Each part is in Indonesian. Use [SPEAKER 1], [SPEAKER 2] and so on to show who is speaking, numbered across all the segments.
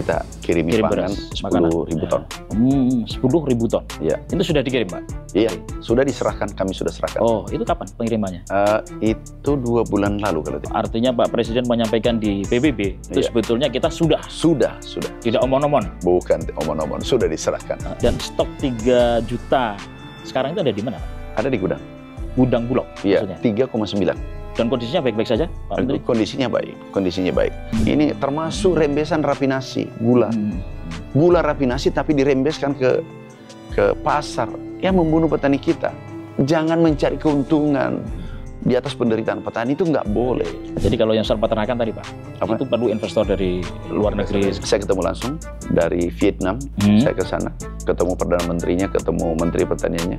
[SPEAKER 1] kita kirimi
[SPEAKER 2] Kirim
[SPEAKER 1] pangan
[SPEAKER 2] beras, makanan.
[SPEAKER 1] 10.000 ton.
[SPEAKER 2] 10.000 ton.
[SPEAKER 1] Ya.
[SPEAKER 2] Itu sudah dikirim, Pak?
[SPEAKER 1] Iya, sudah diserahkan, kami sudah serahkan.
[SPEAKER 2] Oh, itu kapan pengirimannya?
[SPEAKER 1] Itu 2 bulan lalu kalau tidak.
[SPEAKER 2] Artinya Pak Presiden menyampaikan di PBB, itu
[SPEAKER 1] Iya.
[SPEAKER 2] sebetulnya kita sudah.
[SPEAKER 1] Sudah.
[SPEAKER 2] Tidak omon-omon.
[SPEAKER 1] Bukan omon-omon, sudah diserahkan.
[SPEAKER 2] Dan stok 3 juta sekarang itu ada di mana, Pak?
[SPEAKER 1] Ada di gudang.
[SPEAKER 2] Gudang Bulog,
[SPEAKER 1] Iya,
[SPEAKER 2] maksudnya.
[SPEAKER 1] 3,9.
[SPEAKER 2] Dan kondisinya baik-baik saja, Pak Menteri?
[SPEAKER 1] Kondisinya baik. Ini termasuk rembesan rafinasi gula. Gula rafinasi tapi dirembeskan ke pasar yang membunuh petani kita. Jangan mencari keuntungan di atas penderitaan petani, itu nggak boleh.
[SPEAKER 2] Jadi kalau yang soal peternakan tadi, Pak,
[SPEAKER 1] Apa?
[SPEAKER 2] itu perlu investor dari luar negeri.
[SPEAKER 1] Saya ketemu langsung dari Vietnam, saya ke sana, ketemu Perdana Menterinya, ketemu Menteri Pertaniannya.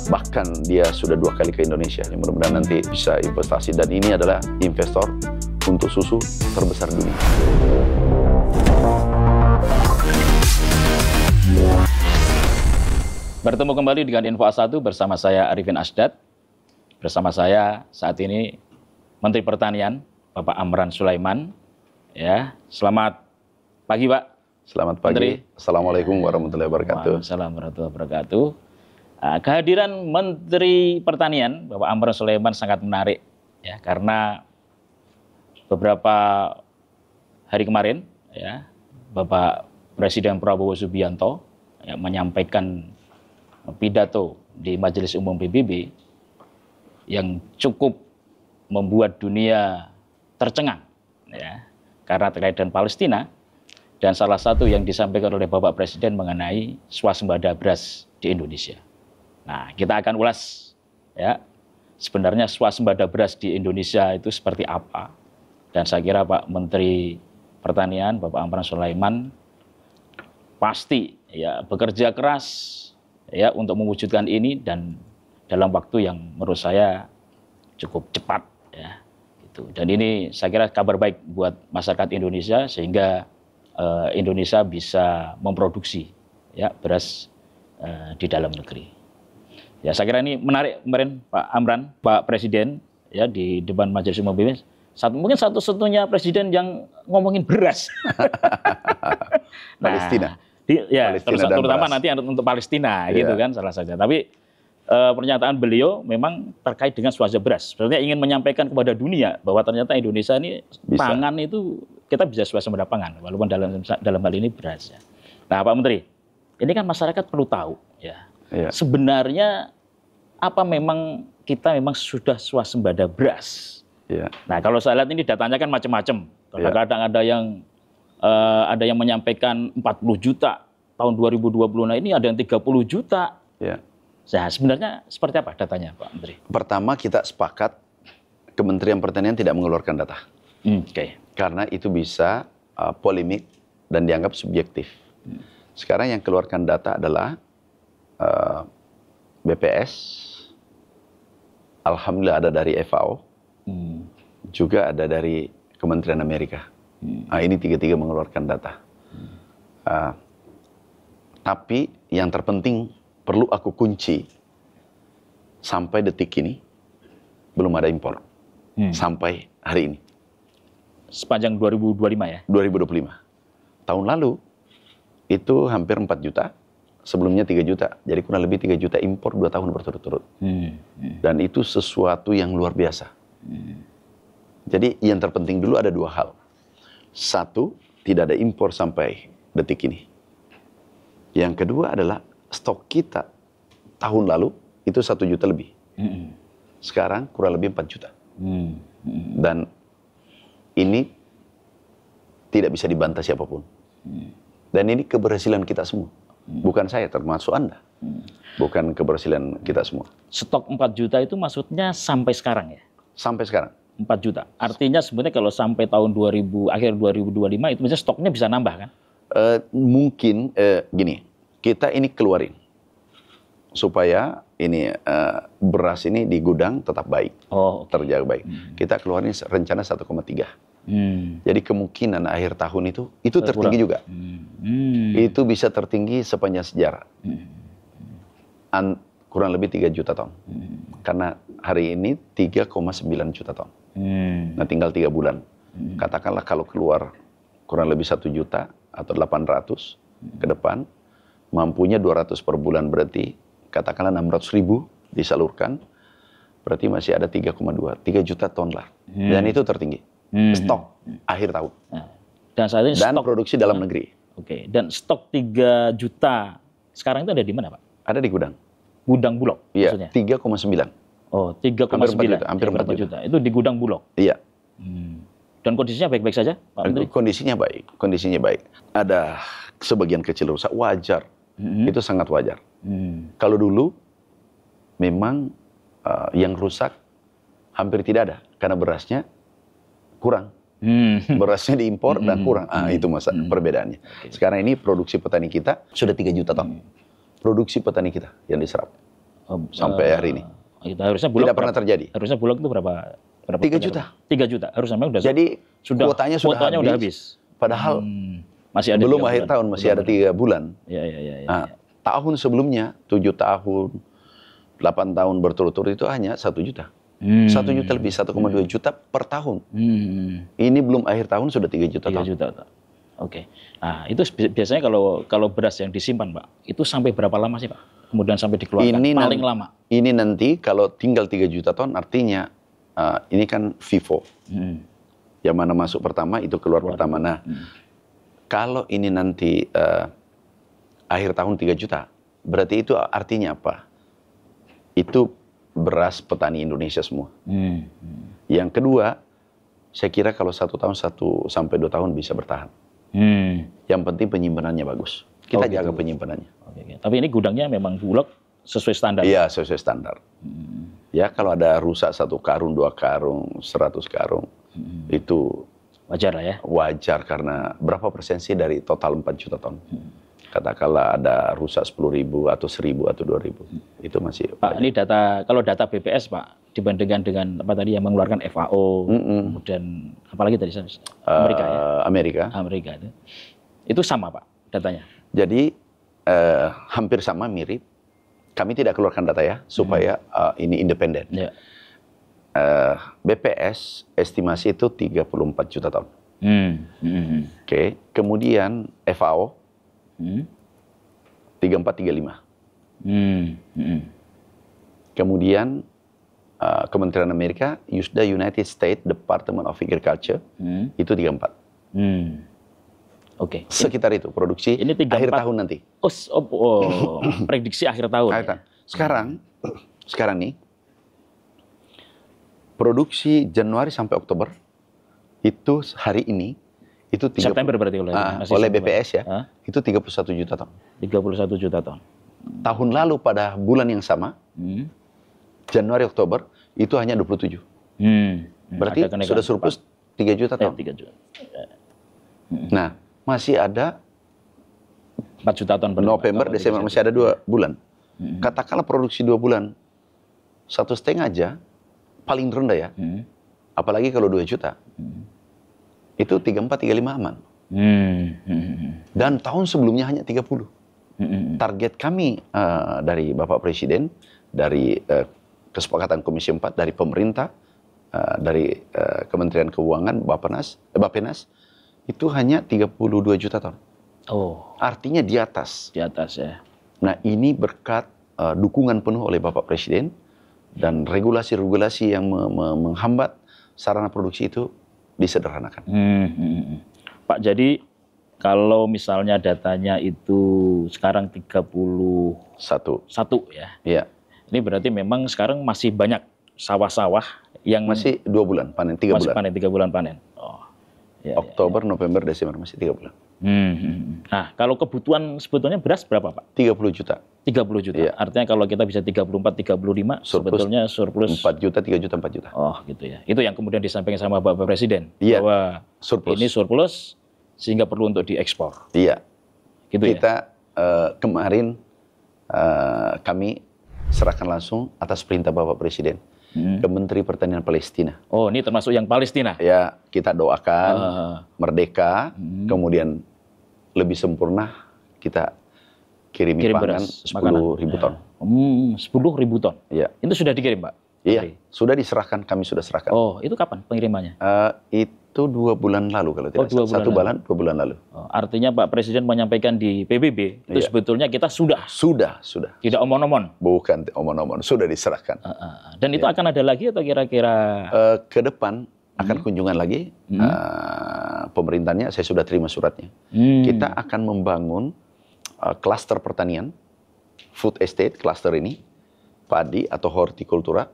[SPEAKER 1] Bahkan dia sudah 2 kali ke Indonesia. Mudah-mudahan nanti bisa investasi, dan ini adalah investor untuk susu terbesar dunia.
[SPEAKER 2] Bertemu kembali dengan Info A1 bersama saya Arifin Asdad. Bersama saya saat ini Menteri Pertanian Bapak Amran Sulaiman. Ya, selamat pagi, Pak.
[SPEAKER 1] Selamat pagi.
[SPEAKER 2] Menteri.
[SPEAKER 1] Assalamualaikum warahmatullahi wabarakatuh.
[SPEAKER 2] Waalaikumsalam warahmatullahi wabarakatuh. Kehadiran Menteri Pertanian Bapak Amran Sulaiman sangat menarik, ya, karena beberapa hari kemarin, ya, Bapak Presiden Prabowo Subianto ya, menyampaikan pidato di Majelis Umum PBB yang cukup membuat dunia tercengang, ya, karena terkait dengan Palestina, dan salah satu yang disampaikan oleh Bapak Presiden mengenai swasembada beras di Indonesia. Nah, kita akan ulas, ya, sebenarnya swasembada beras di Indonesia itu seperti apa, dan saya kira Pak Menteri Pertanian Bapak Amran Sulaiman pasti ya bekerja keras ya untuk mewujudkan ini, dan dalam waktu yang menurut saya cukup cepat, ya, gitu. Dan ini saya kira kabar baik buat masyarakat Indonesia, sehingga Indonesia bisa memproduksi ya beras di dalam negeri. Ya, saya kira ini menarik kemarin Pak Amran, Pak Presiden ya di depan Majelis Umum PBB, mungkin satu-satunya presiden yang ngomongin beras.
[SPEAKER 1] Palestina.
[SPEAKER 2] Ya,
[SPEAKER 1] Palestina
[SPEAKER 2] terutama
[SPEAKER 1] beras.
[SPEAKER 2] nanti untuk Palestina,
[SPEAKER 1] Iya.
[SPEAKER 2] gitu kan, salah saja. Tapi pernyataan beliau memang terkait dengan swasembada beras. Sebenarnya ingin menyampaikan kepada dunia bahwa ternyata Indonesia ini
[SPEAKER 1] Bisa.
[SPEAKER 2] pangan itu kita bisa swasembada pangan, walaupun dalam hal ini beras. Ya. Nah, Pak Menteri, ini kan masyarakat perlu tahu, ya.
[SPEAKER 1] Iya.
[SPEAKER 2] Sebenarnya apa memang kita memang sudah swasembada beras?
[SPEAKER 1] Iya.
[SPEAKER 2] Nah, kalau saya lihat ini datanya kan macam-macam. Kadang-kadang ada yang menyampaikan 40 juta tahun 2020. Nah, ini ada yang 30 juta.
[SPEAKER 1] Iya.
[SPEAKER 2] Nah, sebenarnya seperti apa datanya, Pak Menteri?
[SPEAKER 1] Pertama, kita sepakat Kementerian Pertanian tidak mengeluarkan data.
[SPEAKER 2] Oke.
[SPEAKER 1] Karena itu bisa polemik dan dianggap subjektif. Sekarang yang keluarkan data adalah BPS, alhamdulillah ada dari FAO, juga ada dari Kementerian Amerika. Nah, ini tiga-tiga mengeluarkan data. Tapi yang terpenting perlu aku kunci, sampai detik ini belum ada impor. Sampai hari ini.
[SPEAKER 2] Sepanjang 2025 ya?
[SPEAKER 1] 2025. Tahun lalu itu hampir 4 juta, sebelumnya 3 juta. Jadi kurang lebih 3 juta impor 2 tahun berturut-turut. Dan itu sesuatu yang luar biasa. Jadi yang terpenting dulu ada 2 hal. Satu, tidak ada impor sampai detik ini. Yang kedua adalah stok kita tahun lalu itu 1 juta lebih. Sekarang kurang lebih 4 juta. Dan ini tidak bisa dibantah siapapun. Dan ini keberhasilan kita semua. Bukan saya, termasuk Anda. Bukan keberhasilan kita semua.
[SPEAKER 2] Stok 4 juta itu maksudnya sampai sekarang ya?
[SPEAKER 1] Sampai sekarang.
[SPEAKER 2] 4 juta. Artinya sebenarnya kalau sampai tahun akhir 2025 itu misalnya stoknya bisa nambah kan?
[SPEAKER 1] Mungkin gini, kita ini keluarin supaya ini beras ini di gudang tetap baik, terjaga baik. Kita keluarin rencana 1,3. Jadi kemungkinan akhir tahun itu tertinggi juga. Itu bisa tertinggi sepanjang sejarah. Kurang lebih 3 juta ton. Karena hari ini 3,9 juta ton. Nah, tinggal 3 bulan. Katakanlah kalau keluar kurang lebih 1 juta, atau 800 ke depan, mampunya 200 per bulan, berarti katakanlah 600.000 disalurkan, berarti masih ada 3,2, 3 juta ton lah. Dan itu tertinggi. Stok akhir tahun.
[SPEAKER 2] Nah, dan saat ini
[SPEAKER 1] Dan
[SPEAKER 2] stok
[SPEAKER 1] produksi dalam negeri.
[SPEAKER 2] Oke, dan stok 3 juta sekarang itu ada di mana, Pak?
[SPEAKER 1] Ada di gudang.
[SPEAKER 2] Gudang Bulog
[SPEAKER 1] Iya,
[SPEAKER 2] maksudnya?
[SPEAKER 1] 3,9.
[SPEAKER 2] Oh, 3,9.
[SPEAKER 1] Hampir 4 juta.
[SPEAKER 2] Itu di gudang Bulog.
[SPEAKER 1] Iya.
[SPEAKER 2] Dan kondisinya baik-baik saja, Pak Menteri?
[SPEAKER 1] Kondisinya baik. Ada sebagian kecil rusak, wajar. Itu sangat wajar. Kalau dulu memang yang rusak hampir tidak ada karena berasnya kurang. Berasnya diimpor dan kurang. Itu perbedaannya. Sekarang ini produksi petani kita sudah 3 juta ton. Produksi petani kita yang diserap sampai hari ini.
[SPEAKER 2] Harusnya Bulog
[SPEAKER 1] tidak pernah terjadi.
[SPEAKER 2] Harusnya Bulog itu berapa
[SPEAKER 1] 3 juta.
[SPEAKER 2] 3 juta. Harusnya memang
[SPEAKER 1] Jadi kuotanya sudah habis. Padahal
[SPEAKER 2] masih ada
[SPEAKER 1] belum akhir tahun, masih ada 3 bulan.
[SPEAKER 2] Iya.
[SPEAKER 1] Tahun sebelumnya 7 tahun, 8 tahun berturut-turut itu hanya 1 juta. 1 juta lebih, 1,2 juta per tahun. Ini belum akhir tahun sudah 3 juta ton.
[SPEAKER 2] 3 juta. Oke. Nah, itu biasanya kalau beras yang disimpan, Pak, itu sampai berapa lama sih, Pak? Kemudian sampai dikeluarkan paling lama.
[SPEAKER 1] Ini nanti kalau tinggal 3 juta ton artinya ini kan FIFO. Yang mana masuk pertama itu keluar pertama. Nah, kalau ini nanti akhir tahun 3 juta, berarti itu artinya apa? Itu beras petani Indonesia semua. Yang kedua, saya kira kalau 1 tahun 1 sampai 2 tahun bisa bertahan. Yang penting penyimpanannya bagus. Kita jaga penyimpanannya.
[SPEAKER 2] Tapi ini gudangnya memang Bulog sesuai standar?
[SPEAKER 1] Iya, sesuai standar. Ya, kalau ada rusak 1 karung, 2 karung, 100 karung, itu
[SPEAKER 2] wajar lah ya?
[SPEAKER 1] Wajar, karena berapa persen sih dari total 4 juta ton? Katakanlah ada rusak 10.000 atau 1.000 atau 2.000, itu masih.
[SPEAKER 2] Pak, ini kalau data BPS, Pak, dibandingkan dengan apa tadi yang mengeluarkan FAO, kemudian apalagi tadi Amerika ya? Amerika itu sama, Pak, datanya?
[SPEAKER 1] Jadi hampir sama, mirip. Kami tidak keluarkan data ya, supaya ini independen. BPS estimasi itu 34 juta ton. Oke. Kemudian FAO 34-35. Kemudian Kementerian Amerika, USDA, United States Department of Agriculture, itu 34.
[SPEAKER 2] Oke.
[SPEAKER 1] Sekitar itu produksi ini akhir tahun nanti.
[SPEAKER 2] Prediksi akhir tahun.
[SPEAKER 1] Sekarang nih produksi Januari sampai Oktober itu hari ini itu
[SPEAKER 2] September berarti
[SPEAKER 1] oleh BPS ya, itu 31 juta ton.
[SPEAKER 2] 31 juta ton.
[SPEAKER 1] Tahun lalu pada bulan yang sama, Januari Oktober itu hanya 27. Berarti sudah surplus 3 juta ton.
[SPEAKER 2] 3 juta.
[SPEAKER 1] Nah, masih ada
[SPEAKER 2] 4 juta ton.
[SPEAKER 1] November, Desember masih ada 2 bulan. Katakanlah produksi 2 bulan, 1,5 aja paling rendah ya. Apalagi kalau 2 juta. Itu 34-35 aman. Dan tahun sebelumnya hanya 30. Target kami dari Bapak Presiden, dari kesepakatan Komisi 4, dari pemerintah, dari Kementerian Keuangan, Bappenas, itu hanya 32 juta ton. Artinya di atas.
[SPEAKER 2] Di atas ya.
[SPEAKER 1] Nah, ini berkat dukungan penuh oleh Bapak Presiden dan regulasi-regulasi yang menghambat sarana produksi itu disederhanakan.
[SPEAKER 2] Pak, jadi kalau misalnya datanya itu sekarang 31 ya.
[SPEAKER 1] Iya.
[SPEAKER 2] Ini berarti memang sekarang masih banyak sawah-sawah yang
[SPEAKER 1] masih 2 bulan panen, 3 bulan.
[SPEAKER 2] Panen 3 bulan panen.
[SPEAKER 1] Oktober, November, Desember masih 3 bulan.
[SPEAKER 2] Nah, kalau kebutuhan sebetulnya beras berapa, Pak?
[SPEAKER 1] 30 juta.
[SPEAKER 2] 30 juta.
[SPEAKER 1] Iya.
[SPEAKER 2] Artinya kalau kita bisa 34, 35, sebetulnya surplus
[SPEAKER 1] 4 juta, 3 juta, 4 juta.
[SPEAKER 2] Oh, gitu ya. Itu yang kemudian disampaikan sama Bapak Presiden.
[SPEAKER 1] Iya.
[SPEAKER 2] Bahwa
[SPEAKER 1] surplus.
[SPEAKER 2] Ini surplus sehingga perlu untuk diekspor.
[SPEAKER 1] Iya.
[SPEAKER 2] Gitu
[SPEAKER 1] kita kemarin kami serahkan langsung atas perintah Bapak Presiden ke Menteri Pertanian Palestina.
[SPEAKER 2] Oh, ini termasuk yang Palestina?
[SPEAKER 1] Ya, kita doakan merdeka, kemudian lebih sempurna kita kirimi pangan 10.000 ton.
[SPEAKER 2] 10.000 ton?
[SPEAKER 1] Iya.
[SPEAKER 2] Itu sudah dikirim, Pak?
[SPEAKER 1] Iya, sudah diserahkan, kami sudah serahkan.
[SPEAKER 2] Oh, itu kapan pengirimannya?
[SPEAKER 1] itu 2 bulan lalu kalau tidak salah. 2 bulan lalu.
[SPEAKER 2] Artinya Pak Presiden menyampaikan di PBB, itu sebetulnya kita sudah.
[SPEAKER 1] Sudah.
[SPEAKER 2] Tidak omon-omon.
[SPEAKER 1] Bukan omon-omon, sudah diserahkan.
[SPEAKER 2] Dan itu akan ada lagi atau kira-kira?
[SPEAKER 1] Ke depan akan kunjungan lagi. Pemerintahnya, saya sudah terima suratnya. Kita akan membangun klaster pertanian, food estate, klaster ini, padi atau hortikultura.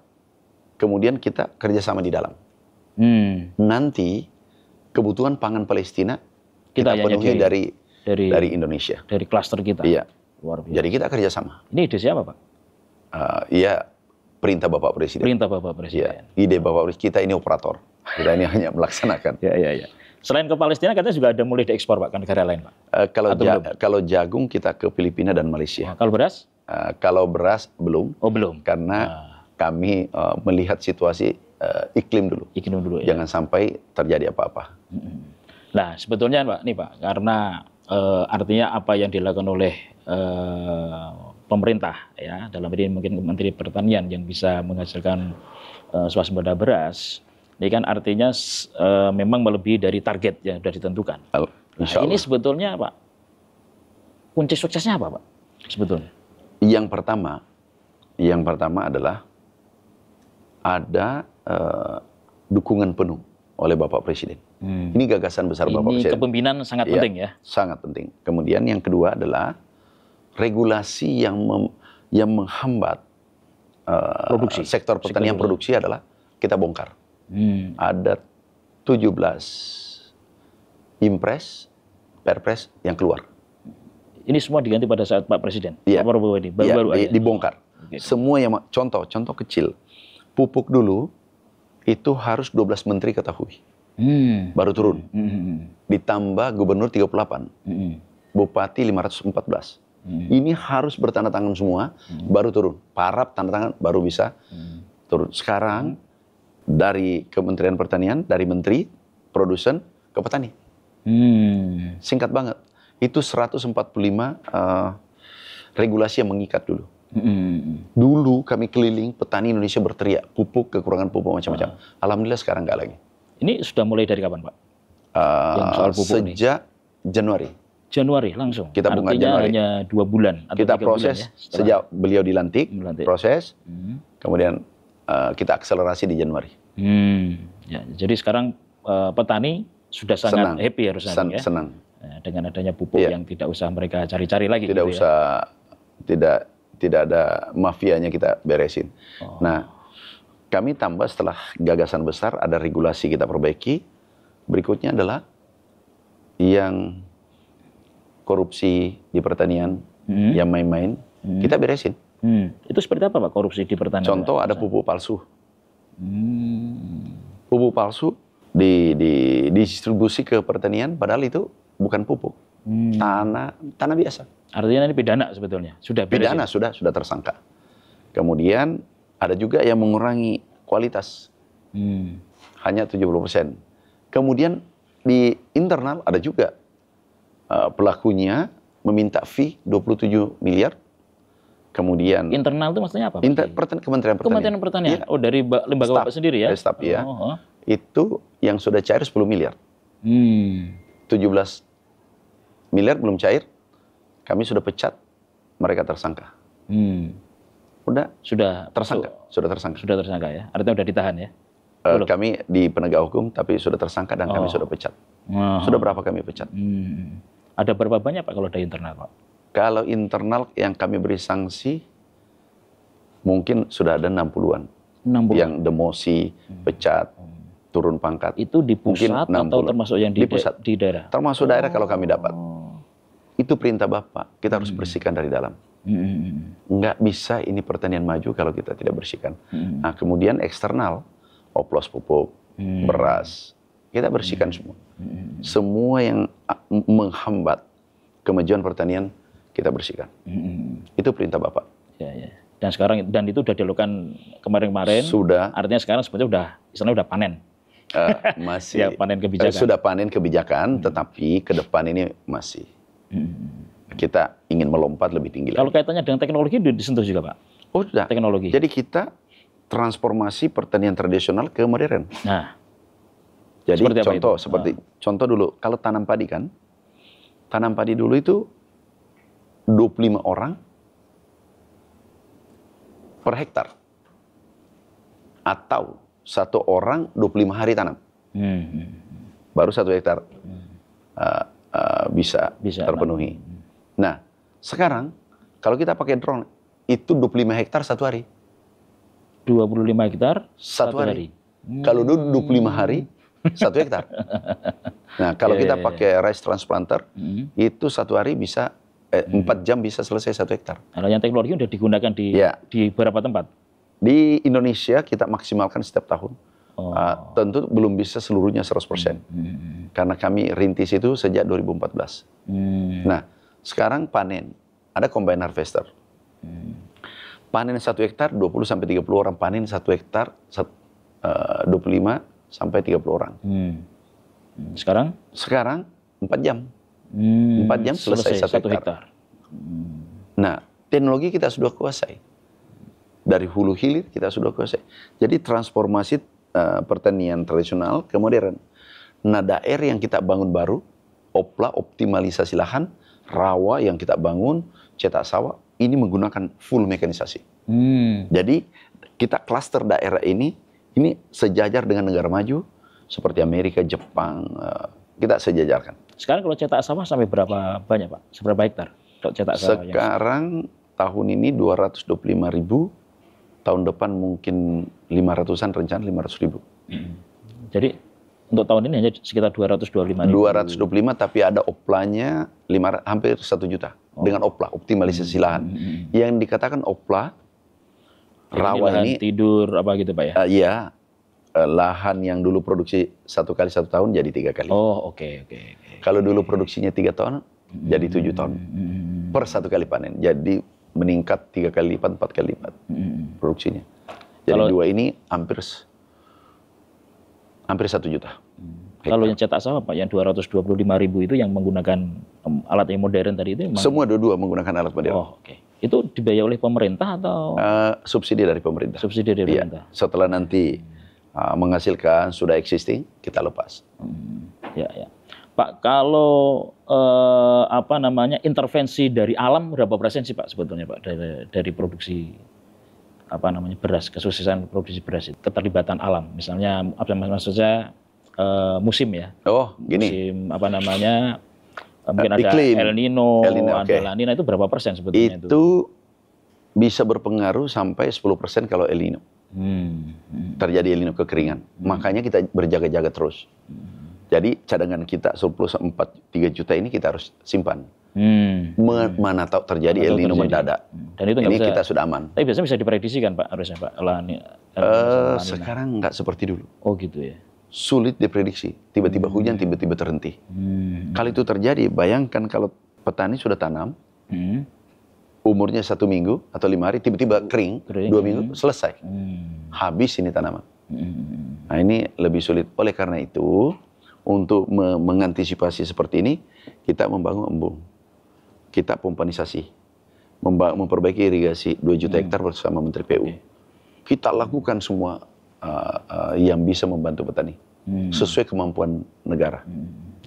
[SPEAKER 1] Kemudian kita kerjasama di dalam. Nanti kebutuhan pangan Palestina kita penuhi dari Indonesia.
[SPEAKER 2] Dari klaster kita?
[SPEAKER 1] Iya.
[SPEAKER 2] Luar biasa.
[SPEAKER 1] Jadi kita kerjasama.
[SPEAKER 2] Ini ide siapa, Pak?
[SPEAKER 1] Iya, perintah Bapak Presiden.
[SPEAKER 2] Perintah Bapak Presiden.
[SPEAKER 1] Ya, ide Bapak Presiden. Kita ini operator. Kita ini hanya melaksanakan.
[SPEAKER 2] Ya. Selain ke Palestina, katanya juga ada mulai diekspor, Pak, ke negara lain, Pak?
[SPEAKER 1] Kalau jagung kita ke Filipina dan Malaysia.
[SPEAKER 2] Kalau beras?
[SPEAKER 1] Kalau beras belum.
[SPEAKER 2] Oh, belum.
[SPEAKER 1] Karena kami melihat situasi iklim dulu.
[SPEAKER 2] Iklim dulu ya.
[SPEAKER 1] Jangan sampai terjadi apa-apa.
[SPEAKER 2] Nah, sebetulnya Pak, nih Pak, karena artinya apa yang dilakukan oleh pemerintah ya, dalam ini mungkin Menteri Pertanian yang bisa menghasilkan swasembada beras, ini kan artinya memang melebihi dari target yang sudah ditentukan. Nah, ini sebetulnya Pak, kunci suksesnya apa Pak? Sebetulnya?
[SPEAKER 1] Yang pertama adalah ada dukungan penuh oleh Bapak Presiden. Ini gagasan besar Bapak Presiden.
[SPEAKER 2] Ini kepemimpinan sangat penting ya?
[SPEAKER 1] Sangat penting. Kemudian yang kedua adalah regulasi yang menghambat sektor pertanian produksi adalah kita bongkar. Ada 17 impres, perpres yang keluar.
[SPEAKER 2] Ini semua diganti pada saat Pak Presiden?
[SPEAKER 1] Iya.
[SPEAKER 2] Baru-baru aja?
[SPEAKER 1] Dibongkar. Okay. Semua yang contoh kecil. Pupuk dulu itu harus 12 menteri ketahui. Baru turun. Ditambah gubernur 38. Bupati 514. Ini harus bertanda tangan semua, baru turun. Parap tanda tangan baru bisa turun. Sekarang dari Kementerian Pertanian, dari menteri, produsen ke petani. Singkat banget. Itu 145 regulasi yang mengikat dulu. Dulu kami keliling, petani Indonesia berteriak, pupuk, kekurangan pupuk, macam-macam. Alhamdulillah sekarang nggak lagi.
[SPEAKER 2] Ini sudah mulai dari kapan, Pak? Yang soal pupuk
[SPEAKER 1] sejak Januari.
[SPEAKER 2] Januari langsung?
[SPEAKER 1] Kita bunga
[SPEAKER 2] Artinya
[SPEAKER 1] Januari.
[SPEAKER 2] hanya 2 bulan? Atau
[SPEAKER 1] kita
[SPEAKER 2] 3
[SPEAKER 1] proses
[SPEAKER 2] bulan, ya,
[SPEAKER 1] sejak beliau dilantik. Proses, kemudian kita akselerasi di Januari.
[SPEAKER 2] Ya, jadi sekarang petani sudah sangat happy harusnya.
[SPEAKER 1] Senang.
[SPEAKER 2] Dengan adanya pupuk yang tidak usah mereka cari-cari lagi.
[SPEAKER 1] Tidak usah, tidak ada mafianya kita beresin. Nah, kami tambah setelah gagasan besar, ada regulasi kita perbaiki. Berikutnya adalah yang korupsi di pertanian, yang main-main, kita beresin.
[SPEAKER 2] Itu seperti apa Pak korupsi di pertanian?
[SPEAKER 1] Contoh ada pupuk palsu. Pupuk palsu didistribusi ke pertanian, padahal itu bukan pupuk. Tanah biasa.
[SPEAKER 2] Artinya ini pidana sebetulnya? Sudah beresin?
[SPEAKER 1] Pidana, sudah tersangka. Kemudian ada juga yang mengurangi kualitas. Hanya 70%. Kemudian di internal ada juga pelakunya meminta fee 27 miliar. Kemudian
[SPEAKER 2] internal itu maksudnya apa?
[SPEAKER 1] Kementerian Pertanian.
[SPEAKER 2] Kementerian Pertanian. Ya. Oh, dari lembaga Bapak sendiri ya?
[SPEAKER 1] Staf, ya. Itu yang sudah cair 10 miliar. 17 miliar belum cair. Kami sudah pecat, mereka tersangka. Sudah tersangka.
[SPEAKER 2] Sudah tersangka ya. Artinya sudah ditahan ya.
[SPEAKER 1] Kami di penegak hukum tapi sudah tersangka dan kami sudah pecat. Sudah berapa kami pecat?
[SPEAKER 2] Ada berapa banyak Pak kalau dari internal Pak?
[SPEAKER 1] Kalau internal yang kami beri sanksi mungkin sudah ada 60-an. Yang demosi, pecat, turun pangkat.
[SPEAKER 2] Itu di pusat atau termasuk yang di pusat, di daerah?
[SPEAKER 1] Termasuk daerah kalau kami dapat. Itu perintah Bapak, kita harus bersihkan dari dalam. Nggak bisa ini pertanian maju kalau kita tidak bersihkan. Nah, kemudian eksternal, oplos pupuk, beras, kita bersihkan semua. Semua yang menghambat kemajuan pertanian, kita bersihkan. Itu perintah Bapak.
[SPEAKER 2] Ya. Dan sekarang itu sudah dilakukan kemarin-kemarin.
[SPEAKER 1] Sudah.
[SPEAKER 2] Artinya sekarang sebetulnya udah panen.
[SPEAKER 1] Masih.
[SPEAKER 2] Ya, panen kebijakan.
[SPEAKER 1] Sudah panen kebijakan, tetapi ke depan ini masih. Kita ingin melompat lebih tinggi.
[SPEAKER 2] Kalau kaitannya dengan teknologi disentuh juga Pak?
[SPEAKER 1] Oh sudah.
[SPEAKER 2] Teknologi.
[SPEAKER 1] Jadi kita transformasi pertanian tradisional ke modern.
[SPEAKER 2] Nah,
[SPEAKER 1] Jadi
[SPEAKER 2] Seperti apa
[SPEAKER 1] contoh
[SPEAKER 2] itu?
[SPEAKER 1] seperti contoh dulu, kalau tanam padi kan, tanam padi dulu itu 25 orang per hektar. Atau satu orang 25 hari tanam. Baru 1 hektar bisa terpenuhi. Nah, sekarang kalau kita pakai drone, itu 25 hektar 1 hari.
[SPEAKER 2] 25 hektar
[SPEAKER 1] 1 hari. Kalau dulu 25 hari, 1 hektar. Nah, kalau kita pakai rice transplanter, itu 1 hari bisa 4 jam bisa selesai 1 hektar.
[SPEAKER 2] Kalau yang teknologi udah digunakan di beberapa tempat?
[SPEAKER 1] Di Indonesia kita maksimalkan setiap tahun. Tentu belum bisa seluruhnya 100%. Karena kami rintis itu sejak 2014. Nah, sekarang panen. Ada combine harvester. Panen 1 hektar 20-30 orang. Panen 1 hektar 25 sampai 30 orang.
[SPEAKER 2] Sekarang?
[SPEAKER 1] Sekarang 4 jam. 4 jam selesai 1 hektar. Nah, teknologi kita sudah kuasai. Dari hulu hilir kita sudah kuasai. Jadi transformasi pertanian tradisional ke modern. Nah, daerah yang kita bangun baru, OPLA, optimalisasi lahan, rawa yang kita bangun, cetak sawah, ini menggunakan full mekanisasi. Jadi kita klaster daerah ini sejajar dengan negara maju, seperti Amerika, Jepang, kita sejajarkan.
[SPEAKER 2] Sekarang kalau cetak sawah sampai berapa banyak Pak? Seberapa hektar? Cetak sawah
[SPEAKER 1] sekarang tahun ini 225.000, tahun depan mungkin 500-an, rencana 500.000.
[SPEAKER 2] Jadi untuk tahun ini hanya sekitar 225.000.
[SPEAKER 1] 225, tapi ada oplanya hampir 1 juta. Dengan opla, optimalisasi lahan. Yang dikatakan opla, rawa
[SPEAKER 2] lahan
[SPEAKER 1] ini
[SPEAKER 2] tidur apa gitu Pak ya?
[SPEAKER 1] Iya, lahan yang dulu produksi 1 kali 1 tahun jadi 3 kali.
[SPEAKER 2] Oh, oke.
[SPEAKER 1] Kalau dulu produksinya 3 ton, jadi 7 ton. Per 1 kali panen. Jadi meningkat 3 kali lipat, 4 kali lipat produksinya. Jadi dua ini hampir 1 juta.
[SPEAKER 2] Kalau yang cetak sawah Pak, yang 225.000 itu yang menggunakan alat yang modern tadi itu?
[SPEAKER 1] Semua dua menggunakan alat modern.
[SPEAKER 2] Oh, oke. Itu dibayar oleh pemerintah atau?
[SPEAKER 1] Subsidi dari pemerintah.
[SPEAKER 2] Subsidi dari pemerintah.
[SPEAKER 1] Setelah nanti menghasilkan sudah existing, kita lepas.
[SPEAKER 2] Ya. Pak, kalau intervensi dari alam berapa persen sih Pak sebetulnya Pak dari produksi beras, kesuksesan produksi beras itu, keterlibatan alam, misalnya maksud saya musim ya.
[SPEAKER 1] Oh, gini.
[SPEAKER 2] Musim mungkin ada
[SPEAKER 1] iklim.
[SPEAKER 2] El Nino, ada La Nina, itu berapa persen sebetulnya itu?
[SPEAKER 1] Itu bisa berpengaruh sampai 10% kalau El Nino. Terjadi El Nino, kekeringan. Makanya kita berjaga-jaga terus. Jadi cadangan kita surplus 3 juta ini kita harus simpan. Mana tahu terjadi El Nino mendadak.
[SPEAKER 2] Dan itu
[SPEAKER 1] ini kita sudah aman.
[SPEAKER 2] Tapi biasanya bisa diprediksi kan Pak, harusnya Pak?
[SPEAKER 1] Sekarang nggak seperti dulu.
[SPEAKER 2] Oh gitu ya.
[SPEAKER 1] Sulit diprediksi. Tiba-tiba hujan, tiba-tiba terhenti. Kalau itu terjadi, bayangkan kalau petani sudah tanam, umurnya 1 minggu atau 5 hari, tiba-tiba kering 2 minggu, selesai. Habis ini tanaman. Nah ini lebih sulit. Oleh karena itu, untuk mengantisipasi seperti ini, kita membangun embung. Kita pompanisasi. Memperbaiki irigasi 2 juta hektar bersama Menteri PU. Kita lakukan semua yang bisa membantu petani. Sesuai kemampuan negara.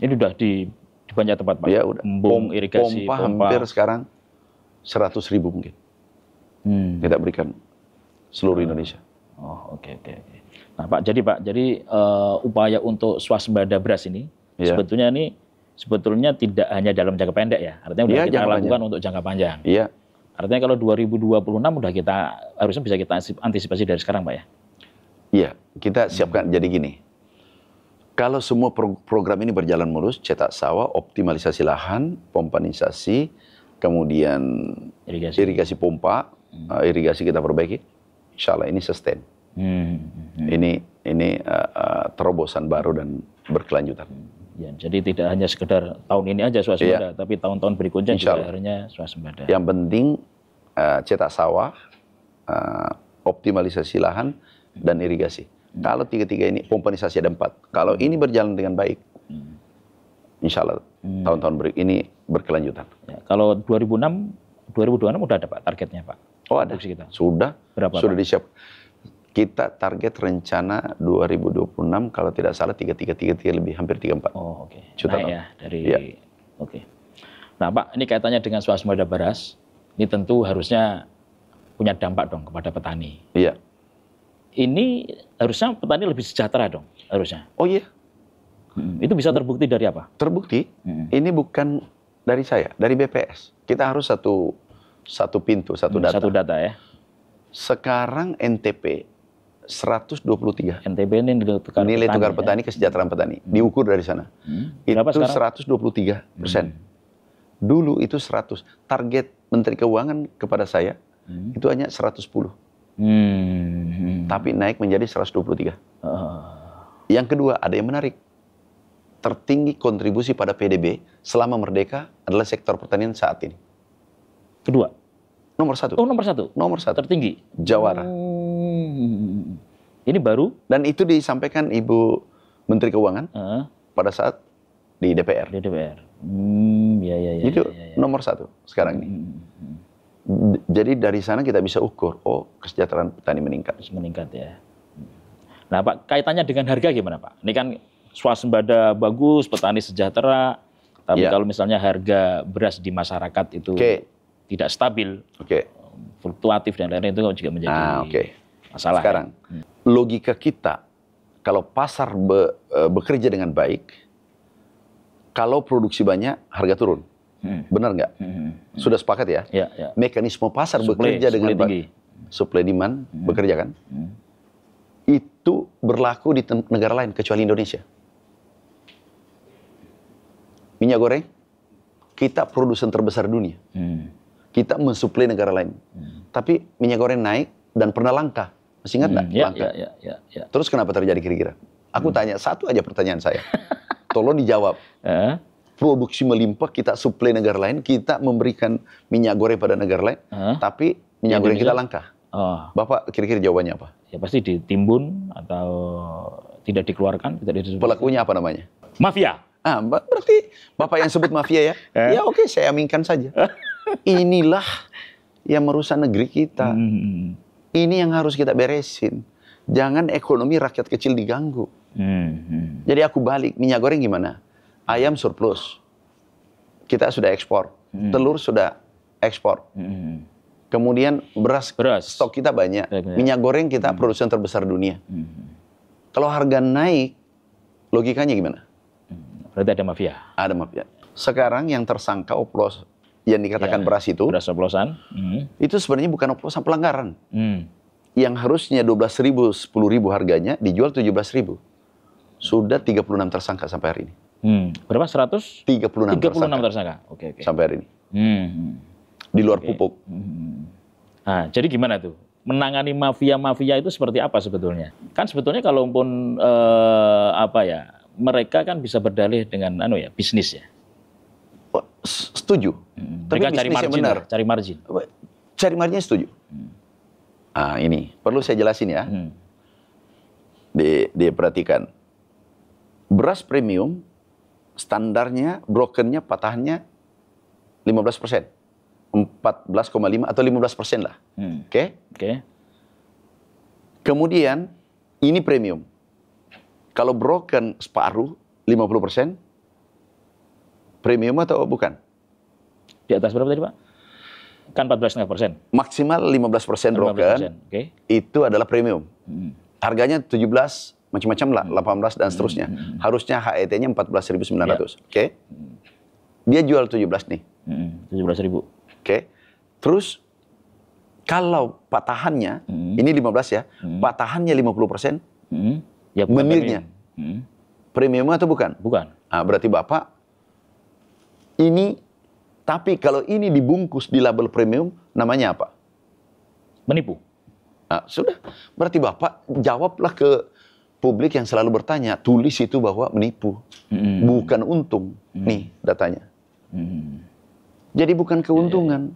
[SPEAKER 2] Ini sudah di banyak tempat Pak?
[SPEAKER 1] Ya udah.
[SPEAKER 2] Embung, irigasi,
[SPEAKER 1] pompa hampir sekarang 100.000 mungkin. Kita berikan seluruh Indonesia.
[SPEAKER 2] Oh, oke. Nah Pak, jadi upaya untuk swasembada beras ini sebetulnya tidak hanya dalam jangka pendek ya. Artinya udah kita lakukan untuk jangka panjang.
[SPEAKER 1] Iya.
[SPEAKER 2] Artinya kalau 2026 harusnya bisa kita antisipasi dari sekarang Pak ya.
[SPEAKER 1] Iya, kita siapkan. Jadi gini. Kalau semua program ini berjalan mulus, cetak sawah, optimalisasi lahan, pompanisasi, kemudian irigasi pompa, irigasi kita perbaiki, insya Allah ini sustain. Ini terobosan baru dan berkelanjutan.
[SPEAKER 2] Ya, jadi tidak hanya sekedar tahun ini aja swasembada, tapi tahun-tahun berikutnya juga akhirnya swasembada.
[SPEAKER 1] Yang penting cetak sawah, optimalisasi lahan, dan irigasi. Kalau 3 ini, pompanisasi ada 4. Kalau ini berjalan dengan baik, insya Allah tahun-tahun ini berkelanjutan.
[SPEAKER 2] Ya, kalau 2026 udah ada Pak targetnya Pak?
[SPEAKER 1] Oh ada,
[SPEAKER 2] kita.
[SPEAKER 1] sudah.
[SPEAKER 2] Berapa?
[SPEAKER 1] Sudah disiap. Kita target rencana 2026 kalau tidak salah 3333 lebih, hampir 34.
[SPEAKER 2] Oh, oke.
[SPEAKER 1] Juta
[SPEAKER 2] Naik
[SPEAKER 1] ton.
[SPEAKER 2] ya dari
[SPEAKER 1] Iya.
[SPEAKER 2] oke. Nah, Pak, ini kaitannya dengan swasembada beras. Ini tentu harusnya punya dampak dong kepada petani.
[SPEAKER 1] Iya.
[SPEAKER 2] Ini harusnya petani lebih sejahtera dong, harusnya.
[SPEAKER 1] Oh iya,
[SPEAKER 2] Itu bisa terbukti dari apa?
[SPEAKER 1] terbukti. Ini bukan dari saya, dari BPS. Kita harus satu pintu, satu data.
[SPEAKER 2] Satu data ya.
[SPEAKER 1] Sekarang NTP 123.
[SPEAKER 2] NTB ini
[SPEAKER 1] Nilai tukar petani, kesejahteraan petani. Diukur dari sana.
[SPEAKER 2] Berapa
[SPEAKER 1] Itu
[SPEAKER 2] sekarang?
[SPEAKER 1] 123%. Dulu itu 100. Target Menteri Keuangan kepada saya itu hanya 110. Tapi naik menjadi 123. Yang kedua, ada yang menarik. Tertinggi kontribusi pada PDB selama merdeka adalah sektor pertanian saat ini.
[SPEAKER 2] Kedua.
[SPEAKER 1] Nomor satu.
[SPEAKER 2] Oh, nomor satu.
[SPEAKER 1] Nomor satu.
[SPEAKER 2] Tertinggi.
[SPEAKER 1] Jawara.
[SPEAKER 2] Ini baru.
[SPEAKER 1] Dan itu disampaikan Ibu Menteri Keuangan pada saat di DPR.
[SPEAKER 2] Di DPR. Ya.
[SPEAKER 1] Itu nomor satu sekarang ini. Jadi dari sana kita bisa ukur, oh kesejahteraan petani meningkat.
[SPEAKER 2] Meningkat ya. Nah, Pak, kaitannya dengan harga gimana, Pak? Ini kan swasembada bagus, petani sejahtera, tapi kalau misalnya harga beras di masyarakat itu tidak stabil, fluktuatif dan lain-lain itu juga menjadi masalah.
[SPEAKER 1] Sekarang, logika kita, kalau pasar bekerja dengan baik, kalau produksi banyak, harga turun. Benar nggak? Sudah sepakat ya?
[SPEAKER 2] Ya.
[SPEAKER 1] Mekanisme pasar bekerja dengan baik. Supply demand bekerja kan? Itu berlaku di negara lain kecuali Indonesia. Minyak goreng, kita produsen terbesar dunia. Kita mensuplai negara lain. Tapi minyak goreng naik dan pernah langka. Masih ingat nggak? Langka.
[SPEAKER 2] Ya.
[SPEAKER 1] Terus kenapa terjadi kira-kira? Aku tanya satu aja pertanyaan saya. Tolong dijawab. Produksi melimpah, kita suplai negara lain, kita memberikan minyak goreng pada negara lain, tapi minyak goreng kita langka. Bapak kira-kira jawabannya apa?
[SPEAKER 2] Ya pasti ditimbun atau tidak dikeluarkan.
[SPEAKER 1] Pelakunya apa namanya?
[SPEAKER 2] Mafia.
[SPEAKER 1] Berarti Bapak yang sebut mafia ya? Ya oke, saya aminkan saja. Inilah yang merusak negeri kita. Ini yang harus kita beresin. Jangan ekonomi rakyat kecil diganggu. Jadi aku balik, minyak goreng gimana? Ayam surplus. Kita sudah ekspor. Telur sudah ekspor. Kemudian beras, stok kita banyak. Minyak goreng kita produsen terbesar dunia. Kalau harga naik, logikanya gimana?
[SPEAKER 2] Berarti ada mafia.
[SPEAKER 1] Ada mafia. Sekarang yang tersangka oplos, yang dikatakan beras itu,
[SPEAKER 2] beras oplosan,
[SPEAKER 1] itu sebenarnya bukan oplosan, pelanggaran. Yang harusnya 12.000, 10.000 harganya, dijual 17.000. Sudah 36 tersangka sampai hari ini.
[SPEAKER 2] Berapa? 100?
[SPEAKER 1] 36
[SPEAKER 2] tersangka. Oke.
[SPEAKER 1] Sampai hari ini. Di luar pupuk.
[SPEAKER 2] Nah, jadi gimana tuh? Menangani mafia-mafia itu seperti apa sebetulnya? Kan sebetulnya kalaupun mereka kan bisa berdalih dengan bisnis ya.
[SPEAKER 1] Setuju. Tapi
[SPEAKER 2] mereka cari margin,
[SPEAKER 1] benar.
[SPEAKER 2] Cari margin.
[SPEAKER 1] Cari margin setuju. Ini perlu saya jelasin ya. Diperhatikan. Beras premium standarnya, brokennya, patahannya 15%. 14,5 atau 15% lah. Oke? Kemudian ini premium. Kalau broken separuh 50%, premium atau bukan?
[SPEAKER 2] Di atas berapa tadi, Pak? Kan 14,5%.
[SPEAKER 1] Maksimal 15% broken, itu adalah premium. Harganya 17, macam-macam lah, 18 dan seterusnya. Harusnya HET-nya 14.900. Oke? Dia jual 17 nih.
[SPEAKER 2] 17.000.
[SPEAKER 1] Oke. Terus kalau patahannya, ini 15 ya, patahannya 50%,
[SPEAKER 2] ya,
[SPEAKER 1] menirnya premium atau bukan?
[SPEAKER 2] Bukan.
[SPEAKER 1] Berarti Bapak, ini, tapi kalau ini dibungkus di label premium, namanya apa?
[SPEAKER 2] Menipu.
[SPEAKER 1] Sudah. Berarti Bapak jawablah ke publik yang selalu bertanya, tulis itu bahwa menipu, bukan untung. Nih datanya. Jadi bukan keuntungan.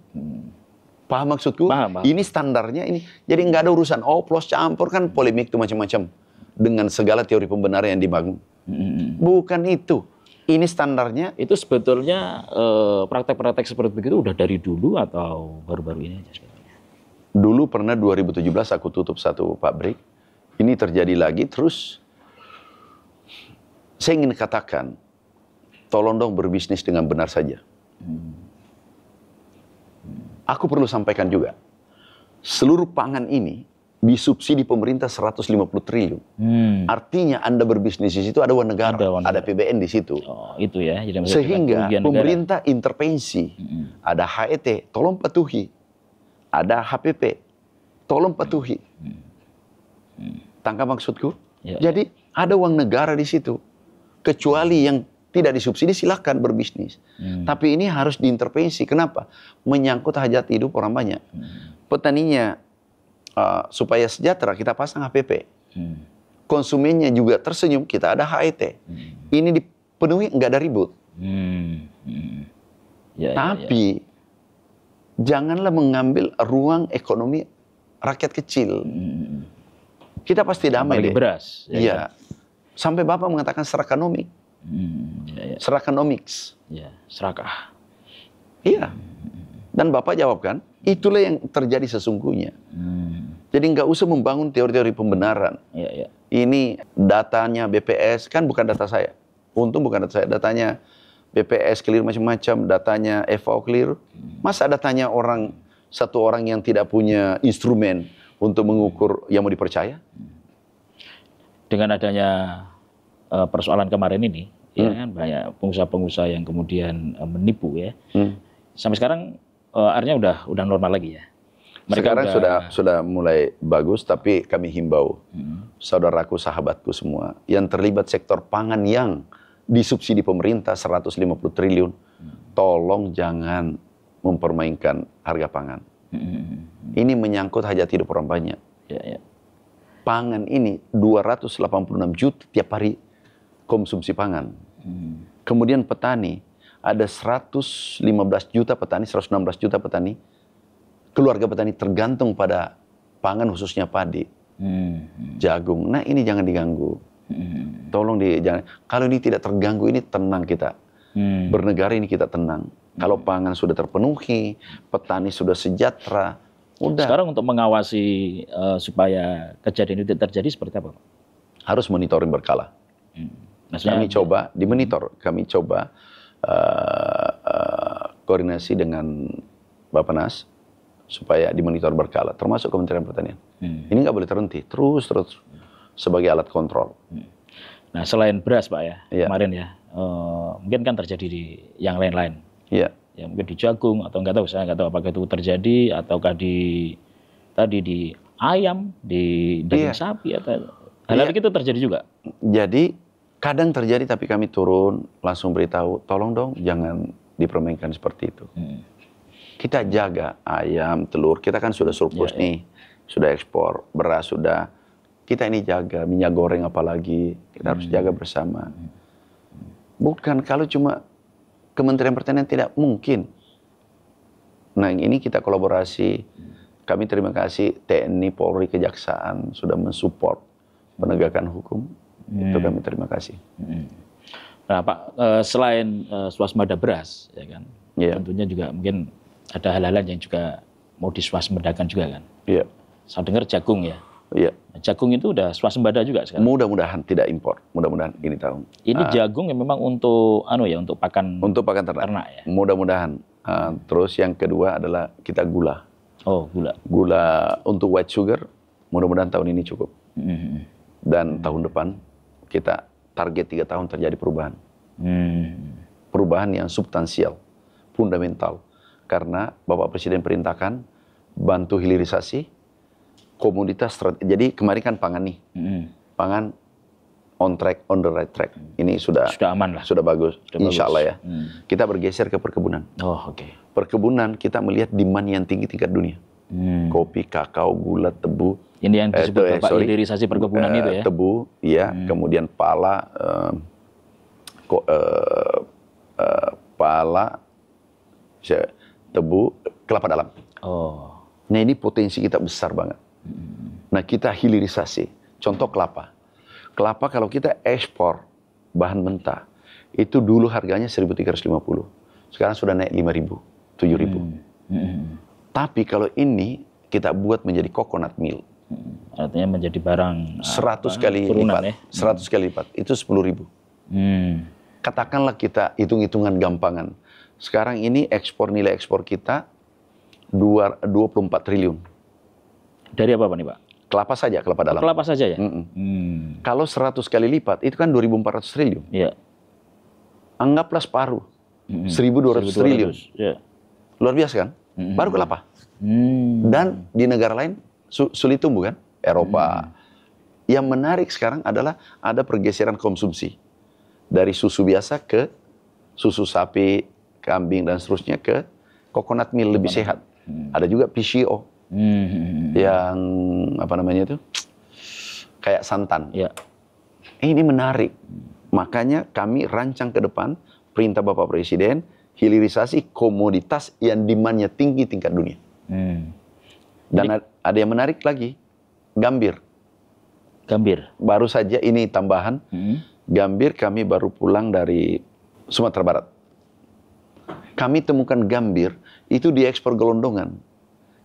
[SPEAKER 1] Paham maksudku?
[SPEAKER 2] Paham.
[SPEAKER 1] Ini standarnya ini. Jadi nggak ada urusan oplos campur, kan polemik itu macam-macam dengan segala teori pembenaran yang dibangun. Bukan itu. Ini standarnya.
[SPEAKER 2] Itu sebetulnya praktek-praktek seperti begitu udah dari dulu atau baru-baru ini aja sebetulnya?
[SPEAKER 1] Dulu Dulu pernah 2017 aku tutup satu pabrik. Ini terjadi lagi, terus saya ingin katakan, tolong dong berbisnis dengan benar saja. Aku perlu sampaikan juga, seluruh pangan ini disubsidi pemerintah 150 triliun. Artinya Anda berbisnis di situ ada uang negara, ada PBN di situ.
[SPEAKER 2] Oh, itu ya. Jadi
[SPEAKER 1] sehingga pemerintah intervensi. Ada HET, tolong patuhi. Ada HPP, tolong patuhi. Tangkap maksudku?
[SPEAKER 2] Ya,
[SPEAKER 1] Jadi ada uang negara di situ. Kecuali yang tidak disubsidi silakan berbisnis. Tapi ini harus diintervensi. Kenapa? Menyangkut hajat hidup orang banyak. Petaninya supaya sejahtera kita pasang HPP. Konsumennya juga tersenyum, kita ada HET. Ini dipenuhi, nggak ada ribut. Tapi janganlah mengambil ruang ekonomi rakyat kecil. Kita pasti damai deh.
[SPEAKER 2] Beras.
[SPEAKER 1] Iya. Sampai Bapak mengatakan serakanomik. Serakanomics.
[SPEAKER 2] Ya, serakah.
[SPEAKER 1] Iya. Dan Bapak jawab kan, itulah yang terjadi sesungguhnya. Jadi nggak usah membangun teori-teori pembenaran. Ini datanya BPS, kan bukan data saya. Untung bukan data saya, datanya BPS keliru macam-macam, datanya FAO keliru. Masa datanya satu orang yang tidak punya instrumen untuk mengukur yang mau dipercaya?
[SPEAKER 2] Dengan adanya persoalan kemarin ini, ya kan banyak pengusaha-pengusaha yang kemudian menipu ya. Sampai sekarang artinya udah normal lagi ya.
[SPEAKER 1] Mereka sekarang sudah mulai bagus, tapi kami himbau saudaraku, sahabatku semua yang terlibat sektor pangan yang disubsidi pemerintah 150 triliun, tolong jangan mempermainkan harga pangan. Ini menyangkut hajat hidup orang banyak. Pangan ini 286 juta tiap hari konsumsi pangan. Kemudian petani, ada 115 juta petani, 116 juta petani, keluarga petani tergantung pada pangan khususnya padi, jagung. Nah ini jangan diganggu. Tolong jangan. Kalau ini tidak terganggu, ini tenang kita. Bernegara ini kita tenang. Kalau pangan sudah terpenuhi, petani sudah sejahtera, udah.
[SPEAKER 2] Sekarang untuk mengawasi supaya kejadian itu tidak terjadi seperti apa, Pak?
[SPEAKER 1] Harus monitoring berkala. Kami coba dimonitor, kami coba koordinasi dengan Bappenas supaya dimonitor berkala, termasuk Kementerian Pertanian. Ini nggak boleh terhenti, terus sebagai alat kontrol.
[SPEAKER 2] Nah selain beras Pak ya, kemarin ya, mungkin kan terjadi di yang lain-lain. Ya mungkin di jagung atau nggak tahu, saya nggak tahu apakah itu terjadi ataukah di ayam, di daging sapi atau hal-hal itu terjadi juga.
[SPEAKER 1] Jadi kadang terjadi, tapi kami turun langsung beritahu, tolong dong jangan dipermainkan seperti itu. Kita jaga ayam, telur, kita kan sudah surplus nih, sudah ekspor, beras sudah. Kita ini jaga, minyak goreng apalagi, kita harus jaga bersama. Bukan kalau cuma Kementerian Pertanian, tidak mungkin. Nah ini kita kolaborasi, kami terima kasih TNI, Polri, Kejaksaan sudah mensupport penegakan hukum, itu kami terima kasih.
[SPEAKER 2] Nah Pak, selain swasembada beras, ya kan, tentunya juga mungkin ada hal-hal yang juga mau diswasembadakan juga kan. Saya dengar jagung ya. Jagung itu udah swasembada juga sekarang.
[SPEAKER 1] Mudah-mudahan tidak impor. Mudah-mudahan ini tahun.
[SPEAKER 2] Ini jagung yang memang untuk untuk pakan.
[SPEAKER 1] Untuk pakan ternak ya. Mudah-mudahan. Terus yang kedua adalah kita gula.
[SPEAKER 2] Oh, gula.
[SPEAKER 1] Gula untuk white sugar. Mudah-mudahan tahun ini cukup. Dan tahun depan kita target 3 tahun terjadi perubahan. Perubahan yang substansial, fundamental. Karena Bapak Presiden perintahkan bantu hilirisasi komoditas. Jadi kemarin kan pangan nih, pangan on track, on the right track. Ini sudah
[SPEAKER 2] aman lah,
[SPEAKER 1] sudah bagus, insya Allah ya. Kita bergeser ke perkebunan. Perkebunan kita melihat demand yang tinggi tingkat dunia. Kopi, kakao, gula, tebu.
[SPEAKER 2] Ini yang disebut Bapak hilirisasi perkebunan itu ya.
[SPEAKER 1] Tebu, ya. Kemudian pala, tebu, kelapa dalam. Nah ini potensi kita besar banget. Nah kita hilirisasi, contoh kelapa. Kelapa kalau kita ekspor bahan mentah, itu dulu harganya 1.350. Sekarang sudah naik 5.000, 7.000. Tapi kalau ini kita buat menjadi coconut meal.
[SPEAKER 2] Artinya menjadi barang
[SPEAKER 1] 100 kali
[SPEAKER 2] turunan,
[SPEAKER 1] lipat.
[SPEAKER 2] ya.
[SPEAKER 1] 100 kali lipat. Itu 10.000. Katakanlah kita hitung-hitungan gampangan. Sekarang ini nilai ekspor kita 24 triliun.
[SPEAKER 2] Dari apa Pak nih Pak?
[SPEAKER 1] Kelapa saja, kelapa dalam.
[SPEAKER 2] Kelapa saja ya?
[SPEAKER 1] Kalau 100 kali lipat, itu kan 2.400 triliun.
[SPEAKER 2] Iya.
[SPEAKER 1] Anggaplah separuh. 1.200 triliun.
[SPEAKER 2] Ya.
[SPEAKER 1] Luar biasa kan? Baru kelapa. Dan di negara lain sulit tumbuh kan? Eropa. Yang menarik sekarang adalah ada pergeseran konsumsi. Dari susu biasa ke susu sapi, kambing, dan seterusnya ke coconut meal lebih sehat. Ada juga PCO. Yang apa namanya itu? Kayak santan.
[SPEAKER 2] Ya.
[SPEAKER 1] Ini menarik. Makanya kami rancang ke depan perintah Bapak Presiden hilirisasi komoditas yang demand-nya tinggi tingkat dunia. Dan ada yang menarik lagi, gambir.
[SPEAKER 2] Gambir.
[SPEAKER 1] Baru saja ini tambahan. Gambir kami baru pulang dari Sumatera Barat. Kami temukan gambir itu diekspor gelondongan.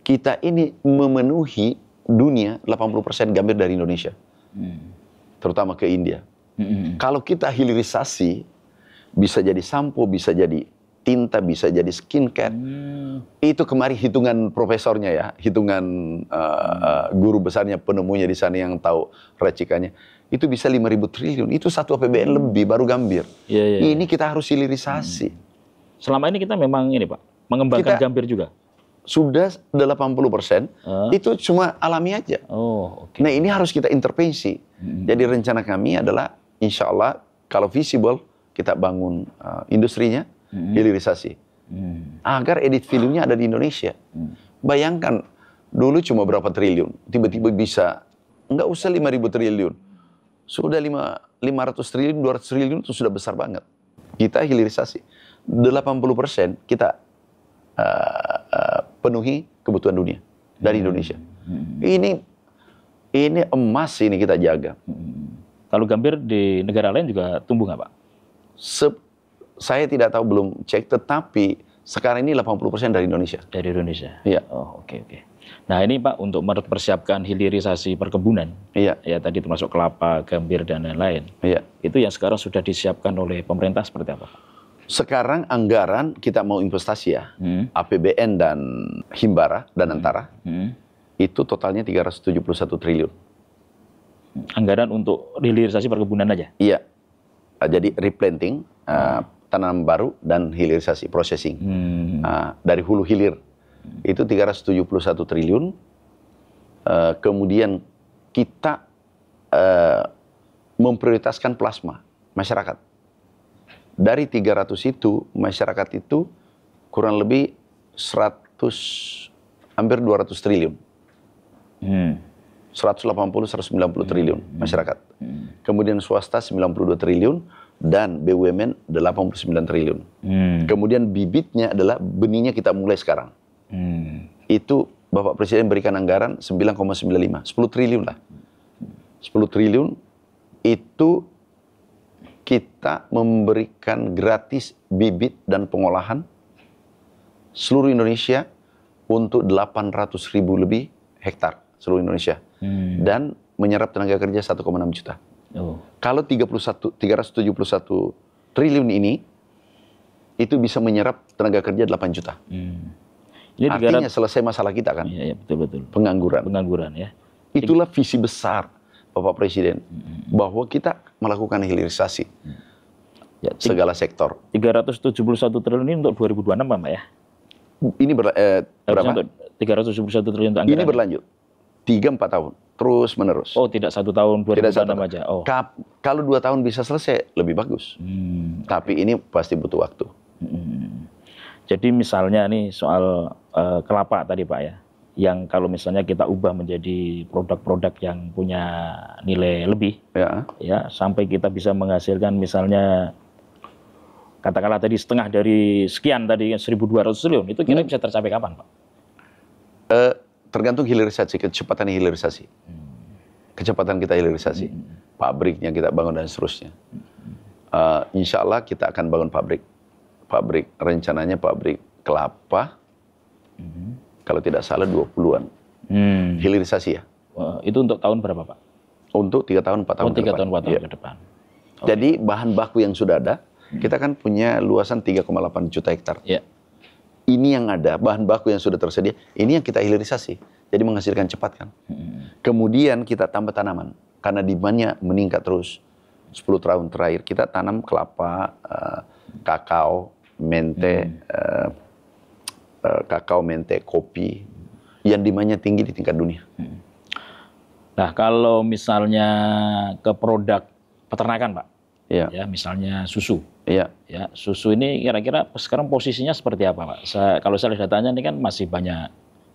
[SPEAKER 1] Kita ini memenuhi dunia 80% gambir dari Indonesia. Terutama ke India. Kalau kita hilirisasi, bisa jadi sampo, bisa jadi tinta, bisa jadi skincare. Itu kemarin hitungan profesornya ya, hitungan guru besarnya, penemunya di sana yang tahu racikannya. Itu bisa 5.000 triliun, itu 1 APBN lebih baru gambir. Ini kita harus hilirisasi.
[SPEAKER 2] Selama ini kita memang ini Pak, mengembangkan gambir juga?
[SPEAKER 1] Sudah 80%, itu cuma alami aja. Nah ini harus kita intervensi. Jadi rencana kami adalah insya Allah kalau visible kita bangun industrinya, hilirisasi. Agar edit value-nya ada di Indonesia. Bayangkan dulu cuma berapa triliun, tiba-tiba bisa, nggak usah 5.000 triliun. Sudah 500 triliun, 200 triliun itu sudah besar banget. Kita hilirisasi. 80% kita penuhi kebutuhan dunia dari Indonesia. Ini emas ini kita jaga.
[SPEAKER 2] Kalau gambir di negara lain juga tumbuh nggak Pak?
[SPEAKER 1] Saya tidak tahu, belum cek, tetapi sekarang ini 80% dari Indonesia.
[SPEAKER 2] Dari Indonesia?
[SPEAKER 1] Iya.
[SPEAKER 2] Oke. Nah ini Pak, untuk mempersiapkan hilirisasi perkebunan, ya tadi termasuk kelapa, gambir, dan lain-lain, itu yang sekarang sudah disiapkan oleh pemerintah seperti apa?
[SPEAKER 1] Sekarang anggaran kita mau investasi ya, APBN dan Himbara dan Antara, itu totalnya 371 triliun.
[SPEAKER 2] Anggaran untuk hilirisasi perkebunan aja?
[SPEAKER 1] Iya, jadi replanting, tanam baru, dan hilirisasi, processing. Dari hulu hilir, itu 371 triliun. Kemudian kita memprioritaskan plasma masyarakat. Dari 300 itu, masyarakat itu kurang lebih hampir 200 triliun. 180-190 triliun masyarakat. Kemudian swasta 92 triliun dan BUMN 89 triliun. Kemudian bibitnya adalah benihnya kita mulai sekarang. Itu Bapak Presiden berikan anggaran 9,95, 10 triliun lah. 10 triliun itu kita memberikan gratis bibit dan pengolahan seluruh Indonesia untuk 800.000 lebih hektar seluruh Indonesia. Dan menyerap tenaga kerja 1,6 juta. Kalau 371 triliun ini, itu bisa menyerap tenaga kerja 8 juta. Ini artinya selesai masalah kita kan?
[SPEAKER 2] Iya, betul.
[SPEAKER 1] Pengangguran
[SPEAKER 2] ya.
[SPEAKER 1] Itulah visi besar Bapak Presiden, bahwa kita melakukan hilirisasi segala sektor.
[SPEAKER 2] 371 triliun ini untuk 2026 Pak ya?
[SPEAKER 1] Ini berapa?
[SPEAKER 2] 371 triliun untuk anggaran.
[SPEAKER 1] Ini berlanjut 3-4 tahun, terus menerus.
[SPEAKER 2] Tidak 1 tahun 2026 aja.
[SPEAKER 1] Kalau 2 tahun bisa selesai, lebih bagus. Tapi ini pasti butuh waktu.
[SPEAKER 2] Jadi misalnya nih soal kelapa tadi Pak ya, yang kalau misalnya kita ubah menjadi produk-produk yang punya nilai lebih, ya sampai kita bisa menghasilkan misalnya katakanlah tadi setengah dari sekian tadi 1.200 triliun, itu kira bisa tercapai kapan Pak?
[SPEAKER 1] Tergantung hilirisasi, kecepatan hilirisasi. Kecepatan kita hilirisasi. Pabriknya kita bangun dan seterusnya. Insya Allah kita akan bangun pabrik. Rencananya pabrik kelapa, kalau tidak salah 20-an. Hilirisasi ya.
[SPEAKER 2] Itu untuk tahun berapa, Pak?
[SPEAKER 1] Untuk 3 tahun, 4 tahun ke
[SPEAKER 2] 3
[SPEAKER 1] depan.
[SPEAKER 2] tahun, 4 tahun
[SPEAKER 1] Iya.
[SPEAKER 2] ke depan.
[SPEAKER 1] Jadi bahan baku yang sudah ada, kita kan punya luasan 3,8 juta hektar.
[SPEAKER 2] Ya.
[SPEAKER 1] Ini yang ada, bahan baku yang sudah tersedia, ini yang kita hilirisasi. Jadi menghasilkan cepat kan. Kemudian kita tambah tanaman. Karena demand-nya meningkat terus. 10 tahun terakhir kita tanam kelapa, kakao, mente, kopi. Yang demand-nya tinggi di tingkat dunia.
[SPEAKER 2] Nah, kalau misalnya ke produk peternakan, Pak.
[SPEAKER 1] Iya.
[SPEAKER 2] Ya, misalnya susu.
[SPEAKER 1] Iya.
[SPEAKER 2] Ya, susu ini kira-kira sekarang posisinya seperti apa, Pak? Kalau saya lihat datanya ini kan masih banyak.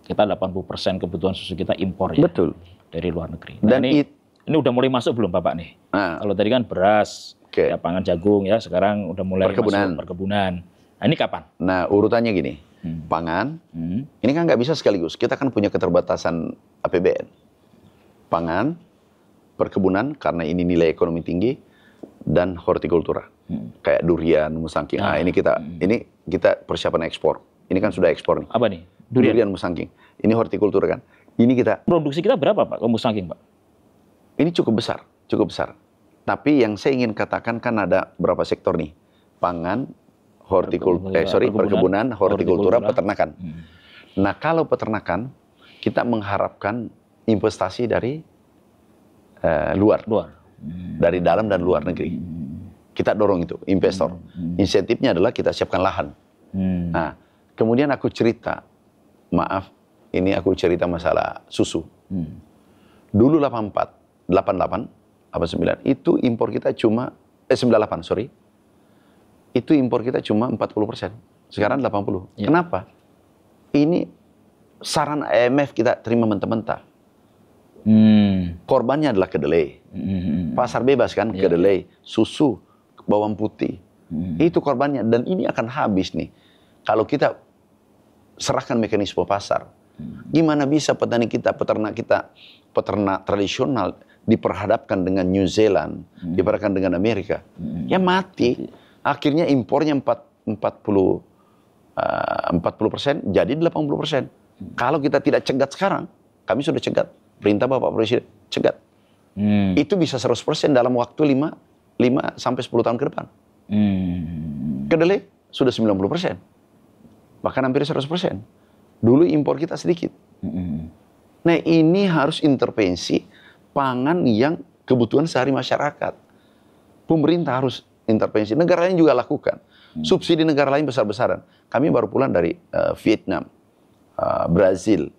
[SPEAKER 2] Kita 80% kebutuhan susu kita impor ya.
[SPEAKER 1] Betul.
[SPEAKER 2] Dari luar negeri. Nah,
[SPEAKER 1] Dan
[SPEAKER 2] ini udah mulai masuk belum, Bapak nih? Kalau tadi kan beras,
[SPEAKER 1] Oke.
[SPEAKER 2] ya pangan jagung ya, sekarang udah mulai
[SPEAKER 1] Perkebunan.
[SPEAKER 2] masuk perkebunan. Nah, ini kapan?
[SPEAKER 1] Nah, urutannya gini. Pangan, ini kan nggak bisa sekaligus. Kita kan punya keterbatasan APBN. Pangan, perkebunan, karena ini nilai ekonomi tinggi, dan hortikultura. Kayak durian, musangking. Ini kita persiapan ekspor. Ini kan sudah ekspor nih.
[SPEAKER 2] Apa nih?
[SPEAKER 1] Durian musangking. Ini hortikultura kan. Ini kita.
[SPEAKER 2] Produksi kita berapa, Pak, kalau musangking, Pak?
[SPEAKER 1] Ini cukup besar, cukup besar. Tapi yang saya ingin katakan kan ada berapa sektor nih. Pangan, perkebunan, hortikultura, peternakan. Nah, kalau peternakan, kita mengharapkan investasi dari luar. Dari dalam dan luar negeri. Kita dorong itu, investor. Insentifnya adalah kita siapkan lahan. Nah, kemudian aku cerita, maaf, ini aku cerita masalah susu. Dulu 88, apa 9, itu impor kita cuma, 98, sorry. Itu impor kita cuma 40%. Sekarang 80.
[SPEAKER 2] Ya.
[SPEAKER 1] Kenapa? Ini saran IMF kita terima mentah-mentah. Korbannya adalah kedelai. Pasar bebas kan, kedelai, susu, bawang putih. Itu korbannya. Dan ini akan habis nih. Kalau kita serahkan mekanisme pasar. Gimana bisa petani kita, peternak tradisional diperhadapkan dengan New Zealand, diperhadapkan dengan Amerika. Ya mati. Akhirnya impornya 40%, jadi 80%. Kalau kita tidak cegat sekarang, kami sudah cegat. Perintah Bapak Presiden, cegat. Itu bisa 100% dalam waktu 5 sampai 10 tahun ke depan. Kedelai sudah 90%. Bahkan hampir 100%. Dulu impor kita sedikit. Nah, ini harus intervensi pangan yang kebutuhan sehari masyarakat. Pemerintah harus intervensi. Negara lain juga lakukan. Subsidi negara lain besar-besaran. Kami baru pulang dari Vietnam, Brazil,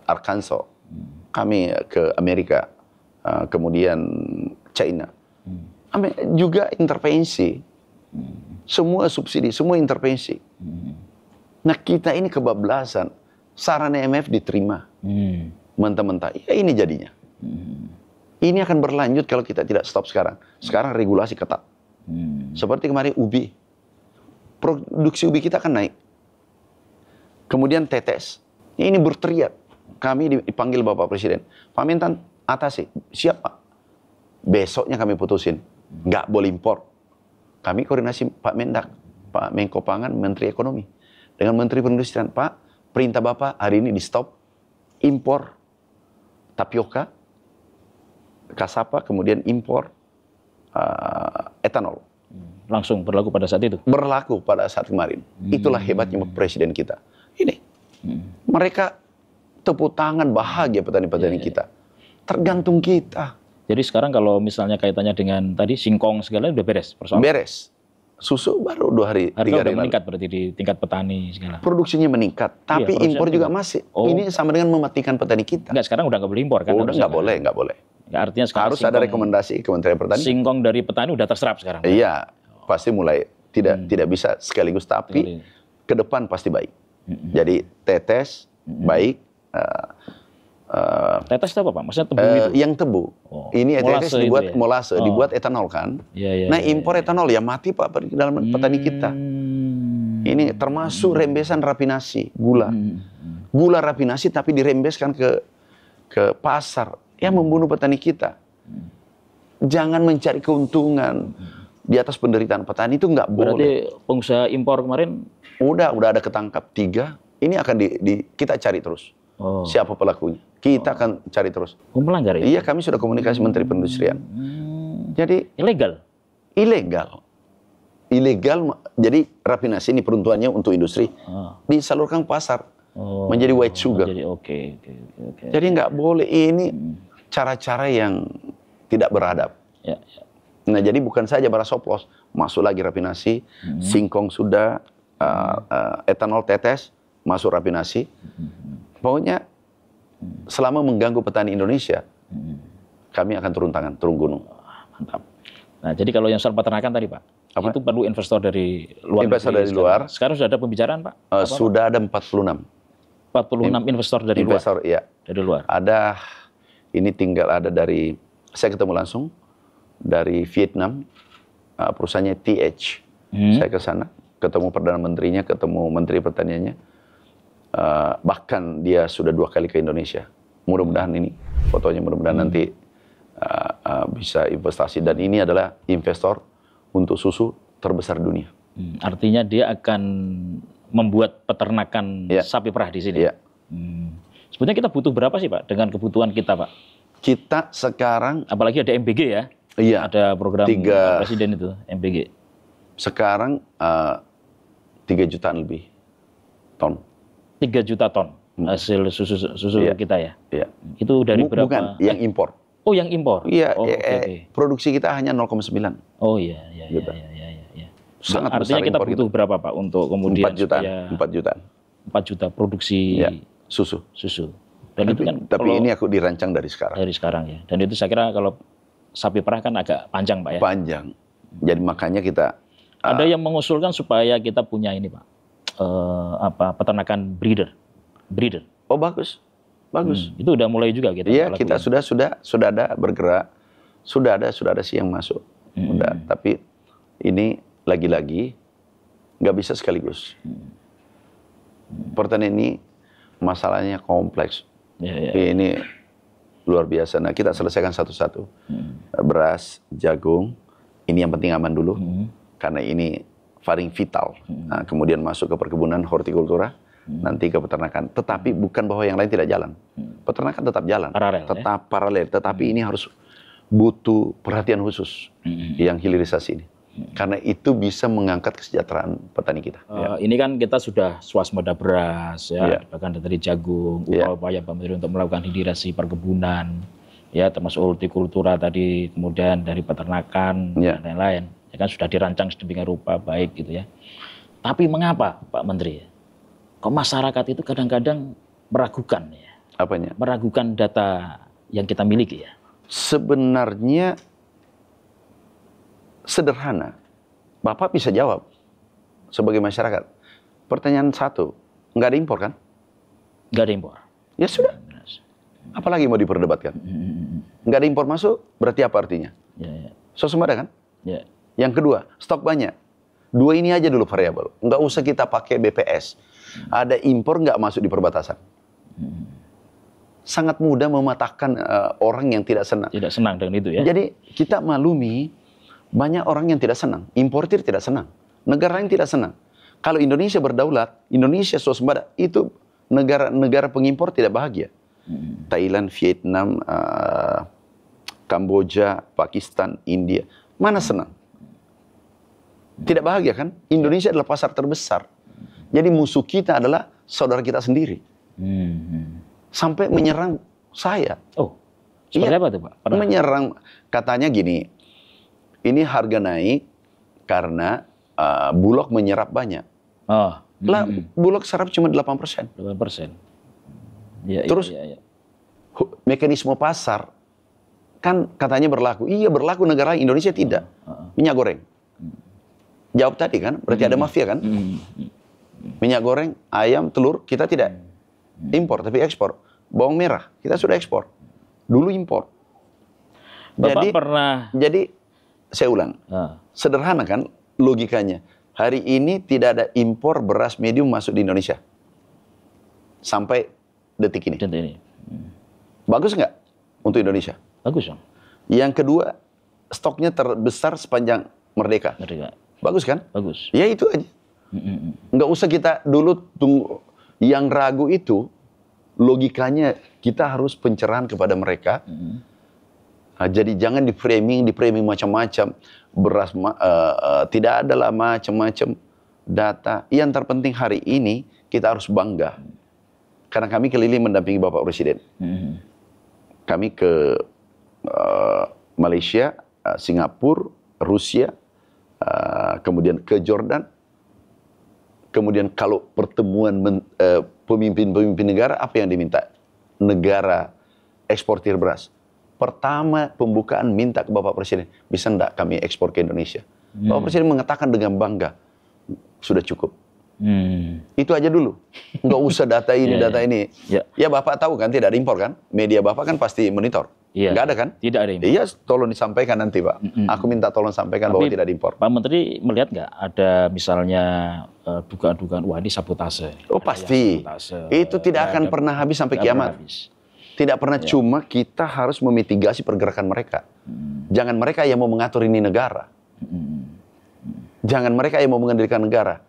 [SPEAKER 1] Arkansas. Kami ke Amerika, kemudian China. Juga intervensi. Semua subsidi, semua intervensi. Nah, kita ini kebablasan. Saran IMF diterima. Mentah-mentah. Ya ini jadinya. Ini akan berlanjut kalau kita tidak stop sekarang. Sekarang regulasi ketat. Seperti kemarin ubi. Produksi ubi kita akan naik. Kemudian tetes. Ini berteriak. Kami dipanggil Bapak Presiden. Pak Mentan, atasi. Siap, Pak. Besoknya kami putusin. Nggak boleh impor. Kami koordinasi Pak Mendak, Pak Menko Pangan, Menteri Ekonomi. Dengan Menteri Perindustrian. Pak, perintah Bapak hari ini di stop. Impor tapioka, kasapa, kemudian impor etanol.
[SPEAKER 2] Langsung berlaku pada saat itu?
[SPEAKER 1] Berlaku pada saat kemarin. Itulah hebatnya Presiden kita. Ini, mereka tepuk tangan, bahagia petani-petani kita. Tergantung kita.
[SPEAKER 2] Jadi sekarang kalau misalnya kaitannya dengan tadi singkong segala udah beres persoalan?
[SPEAKER 1] Beres. Susu baru 2 hari, 3 hari
[SPEAKER 2] udah meningkat berarti di tingkat petani segala?
[SPEAKER 1] Produksinya meningkat, tapi impor juga masih. Ini sama dengan mematikan petani kita.
[SPEAKER 2] Enggak, sekarang udah nggak boleh impor kan?
[SPEAKER 1] Udah nggak boleh, nggak boleh.
[SPEAKER 2] Ya, artinya sekarang
[SPEAKER 1] harus ada rekomendasi Kementerian Pertanian.
[SPEAKER 2] Singkong dari petani udah terserap sekarang?
[SPEAKER 1] Iya, pasti mulai tidak bisa sekaligus, tapi ke depan pasti baik. Jadi tetes baik.
[SPEAKER 2] Tetes itu apa, Pak? Maksudnya tebu itu?
[SPEAKER 1] Yang tebu. Ini tetes dibuat
[SPEAKER 2] ya?
[SPEAKER 1] molase, dibuat etanol kan. Nah, impor etanol ya mati Pak dalam petani kita. Ini termasuk rembesan rafinasi, gula. Gula rafinasi tapi dirembeskan ke pasar. Ya membunuh petani kita. Jangan mencari keuntungan di atas penderitaan petani, itu nggak boleh.
[SPEAKER 2] Berarti pengusaha impor kemarin?
[SPEAKER 1] Udah ada ketangkap 3. Ini akan kita cari terus. siapa pelakunya. Kita akan cari terus.
[SPEAKER 2] Melanggar ya?
[SPEAKER 1] Iya, kami sudah komunikasi Menteri Perindustrian. Jadi
[SPEAKER 2] ilegal.
[SPEAKER 1] Jadi rafinasi ini peruntukannya untuk industri disalurkan ke pasar menjadi white sugar.
[SPEAKER 2] Oke.
[SPEAKER 1] Jadi nggak boleh, ini cara-cara yang tidak beradab.
[SPEAKER 2] Ya.
[SPEAKER 1] Nah, jadi bukan saja beras oplos, masuk lagi rafinasi, singkong sudah, etanol tetes masuk rafinasi. Pokoknya selama mengganggu petani Indonesia, kami akan turun tangan, turun gunung.
[SPEAKER 2] Mantap. Nah, jadi kalau yang soal peternakan tadi, Pak, itu perlu investor dari luar.
[SPEAKER 1] Investor dari luar.
[SPEAKER 2] Sekarang sudah ada pembicaraan, Pak?
[SPEAKER 1] Sudah ada 46.
[SPEAKER 2] 46 investor dari luar?
[SPEAKER 1] Iya.
[SPEAKER 2] Dari luar?
[SPEAKER 1] Ada, ini tinggal ada dari, saya ketemu langsung, dari Vietnam, perusahaannya TH. Saya ke sana, ketemu Perdana Menterinya, ketemu Menteri Pertaniannya. Bahkan dia sudah 2 kali ke Indonesia. Mudah-mudahan ini fotonya, mudah-mudahan nanti bisa investasi. Dan ini adalah investor untuk susu terbesar dunia.
[SPEAKER 2] Artinya dia akan membuat peternakan sapi perah di sini?
[SPEAKER 1] Iya.
[SPEAKER 2] Sebenarnya kita butuh berapa sih, Pak, dengan kebutuhan kita, Pak?
[SPEAKER 1] Kita sekarang...
[SPEAKER 2] Apalagi ada MBG ya?
[SPEAKER 1] Iya.
[SPEAKER 2] Ada program Presiden itu, MBG.
[SPEAKER 1] Sekarang 3 jutaan lebih ton.
[SPEAKER 2] 3 juta ton hasil susu kita ya?
[SPEAKER 1] Iya.
[SPEAKER 2] Itu dari berapa?
[SPEAKER 1] Bukan, yang impor.
[SPEAKER 2] Oh, yang impor?
[SPEAKER 1] Iya,
[SPEAKER 2] okay.
[SPEAKER 1] Produksi kita hanya 0,9.
[SPEAKER 2] Oh iya.
[SPEAKER 1] Sangat
[SPEAKER 2] artinya
[SPEAKER 1] besar
[SPEAKER 2] kita butuh kita. Berapa, Pak, untuk kemudian
[SPEAKER 1] 4 jutaan. 4 juta
[SPEAKER 2] produksi
[SPEAKER 1] susu.
[SPEAKER 2] Dan itu kan
[SPEAKER 1] tapi ini aku dirancang dari sekarang.
[SPEAKER 2] Dari sekarang ya. Dan itu saya kira kalau sapi perah kan agak panjang, Pak ya?
[SPEAKER 1] Panjang. Jadi makanya kita...
[SPEAKER 2] Ada yang mengusulkan supaya kita punya ini, Pak. Peternakan breeder.
[SPEAKER 1] Oh, bagus.
[SPEAKER 2] Itu udah mulai juga kita.
[SPEAKER 1] Iya, kita sudah ada bergerak. Sudah ada sih yang masuk. Udah, tapi ini lagi-lagi nggak bisa sekaligus. Pertanian ini masalahnya kompleks. Ini luar biasa. Nah, kita selesaikan satu-satu. Beras, jagung, ini yang penting aman dulu. Karena ini paling vital. Nah, kemudian masuk ke perkebunan, hortikultura, nanti ke peternakan. Tetapi bukan bahwa yang lain tidak jalan. Peternakan tetap jalan. Paralel. Tetapi ini harus butuh perhatian khusus yang hilirisasi ini. Karena itu bisa mengangkat kesejahteraan petani kita.
[SPEAKER 2] Ini kan kita sudah swasembada beras, bahkan dari jagung, upaya pemerintah untuk melakukan hilirisasi perkebunan, ya termasuk hortikultura tadi, kemudian dari peternakan dan lain-lain. Ya kan sudah dirancang sedemikian rupa baik gitu ya. Tapi mengapa, Pak Menteri, kok masyarakat itu kadang-kadang meragukan ya?
[SPEAKER 1] Apanya?
[SPEAKER 2] Meragukan data yang kita miliki ya?
[SPEAKER 1] Sebenarnya sederhana. Bapak bisa jawab sebagai masyarakat. Pertanyaan satu, nggak ada impor kan?
[SPEAKER 2] Nggak ada impor.
[SPEAKER 1] Ya sudah. Apalagi mau diperdebatkan? Nggak ada impor masuk, berarti apa artinya? Swasembada kan? Yang kedua, stok banyak. 2 ini aja dulu variabel. Nggak usah kita pakai BPS. Ada impor nggak masuk di perbatasan. Sangat mudah mematahkan orang yang tidak senang.
[SPEAKER 2] Tidak senang dengan itu ya?
[SPEAKER 1] Jadi kita maklumi banyak orang yang tidak senang. Importir tidak senang. Negara lain tidak senang. Kalau Indonesia berdaulat, Indonesia swasembada, itu negara pengimpor tidak bahagia. Thailand, Vietnam, Kamboja, Pakistan, India. Mana senang? Tidak bahagia kan? Indonesia adalah pasar terbesar. Jadi musuh kita adalah saudara kita sendiri. Sampai menyerang saya.
[SPEAKER 2] Oh, seperti apa tuh, Pak?
[SPEAKER 1] Menyerang, katanya gini, ini harga naik karena Bulog menyerap banyak. Bulog serap cuma 8%.
[SPEAKER 2] 8%.
[SPEAKER 1] Terus mekanisme pasar kan katanya berlaku. Iya berlaku, negara Indonesia tidak. Minyak goreng. Jawab tadi kan, berarti ada mafia kan? Minyak goreng, ayam, telur, kita tidak impor tapi ekspor. Bawang merah, kita sudah ekspor. Dulu impor. Jadi saya ulang, sederhana kan logikanya. Hari ini tidak ada impor beras medium masuk di Indonesia. Sampai detik ini. Bagus nggak untuk Indonesia?
[SPEAKER 2] Bagus dong.
[SPEAKER 1] Yang kedua, stoknya terbesar sepanjang Merdeka. Bagus kan?
[SPEAKER 2] Bagus.
[SPEAKER 1] Ya itu aja. Nggak usah kita dulu tunggu. Yang ragu itu logikanya kita harus pencerahan kepada mereka. Jadi jangan di framing macam-macam. Beras tidak adalah macam-macam data. Yang terpenting hari ini kita harus bangga. Karena kami keliling mendampingi Bapak Presiden. Kami ke Malaysia, Singapura, Rusia, kemudian ke Jordan. Kemudian kalau pertemuan pemimpin-pemimpin negara, apa yang diminta? Negara eksportir beras. Pertama pembukaan minta ke Bapak Presiden, bisa enggak kami ekspor ke Indonesia? Bapak Presiden mengatakan dengan bangga, sudah cukup. Itu aja dulu, nggak usah data ini, data ini. Ya Bapak tahu kan tidak ada impor kan? Media Bapak kan pasti monitor. Nggak ada kan?
[SPEAKER 2] Tidak ada impor.
[SPEAKER 1] Iya, tolong disampaikan nanti Pak. Aku minta tolong sampaikan bahwa tidak ada impor.
[SPEAKER 2] Pak Menteri melihat nggak ada misalnya dugaan-dugaan, wah ini sabotase.
[SPEAKER 1] Oh pasti, itu tidak akan pernah habis sampai kiamat. Tidak pernah, cuma kita harus memitigasi pergerakan mereka. Jangan mereka yang mau mengatur ini negara. Jangan mereka yang mau mengendalikan negara.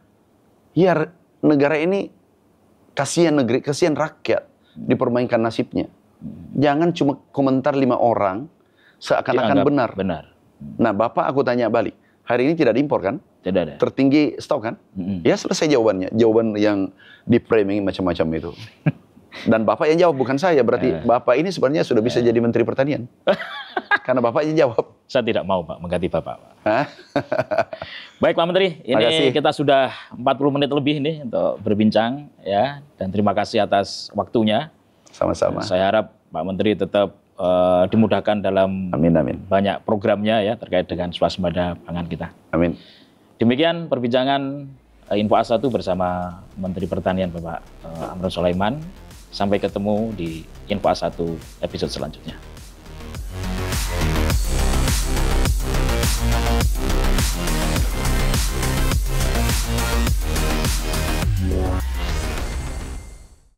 [SPEAKER 1] Ya negara ini kasihan negeri, kasihan rakyat dipermainkan nasibnya. Jangan cuma komentar 5 orang seakan-akan benar. Nah Bapak aku tanya balik, hari ini tidak diimpor kan?
[SPEAKER 2] Tidak ada.
[SPEAKER 1] Tertinggi stok kan? Ya selesai jawabannya. Jawaban yang di framing macam-macam itu. Dan Bapak yang jawab, bukan saya. Berarti Bapak ini sebenarnya sudah bisa jadi Menteri Pertanian. Karena Bapak yang jawab.
[SPEAKER 2] Saya tidak mau Pak mengganti Bapak. Baik Pak Menteri, ini kita sudah 40 menit lebih nih untuk berbincang ya. Dan terima kasih atas waktunya.
[SPEAKER 1] Sama-sama.
[SPEAKER 2] Saya harap Pak Menteri tetap dimudahkan dalam banyak programnya ya terkait dengan swasembada pangan kita. Amin. Demikian perbincangan Info A1 bersama Menteri Pertanian Bapak Amran Sulaiman. Sampai ketemu di Info A1 episode selanjutnya.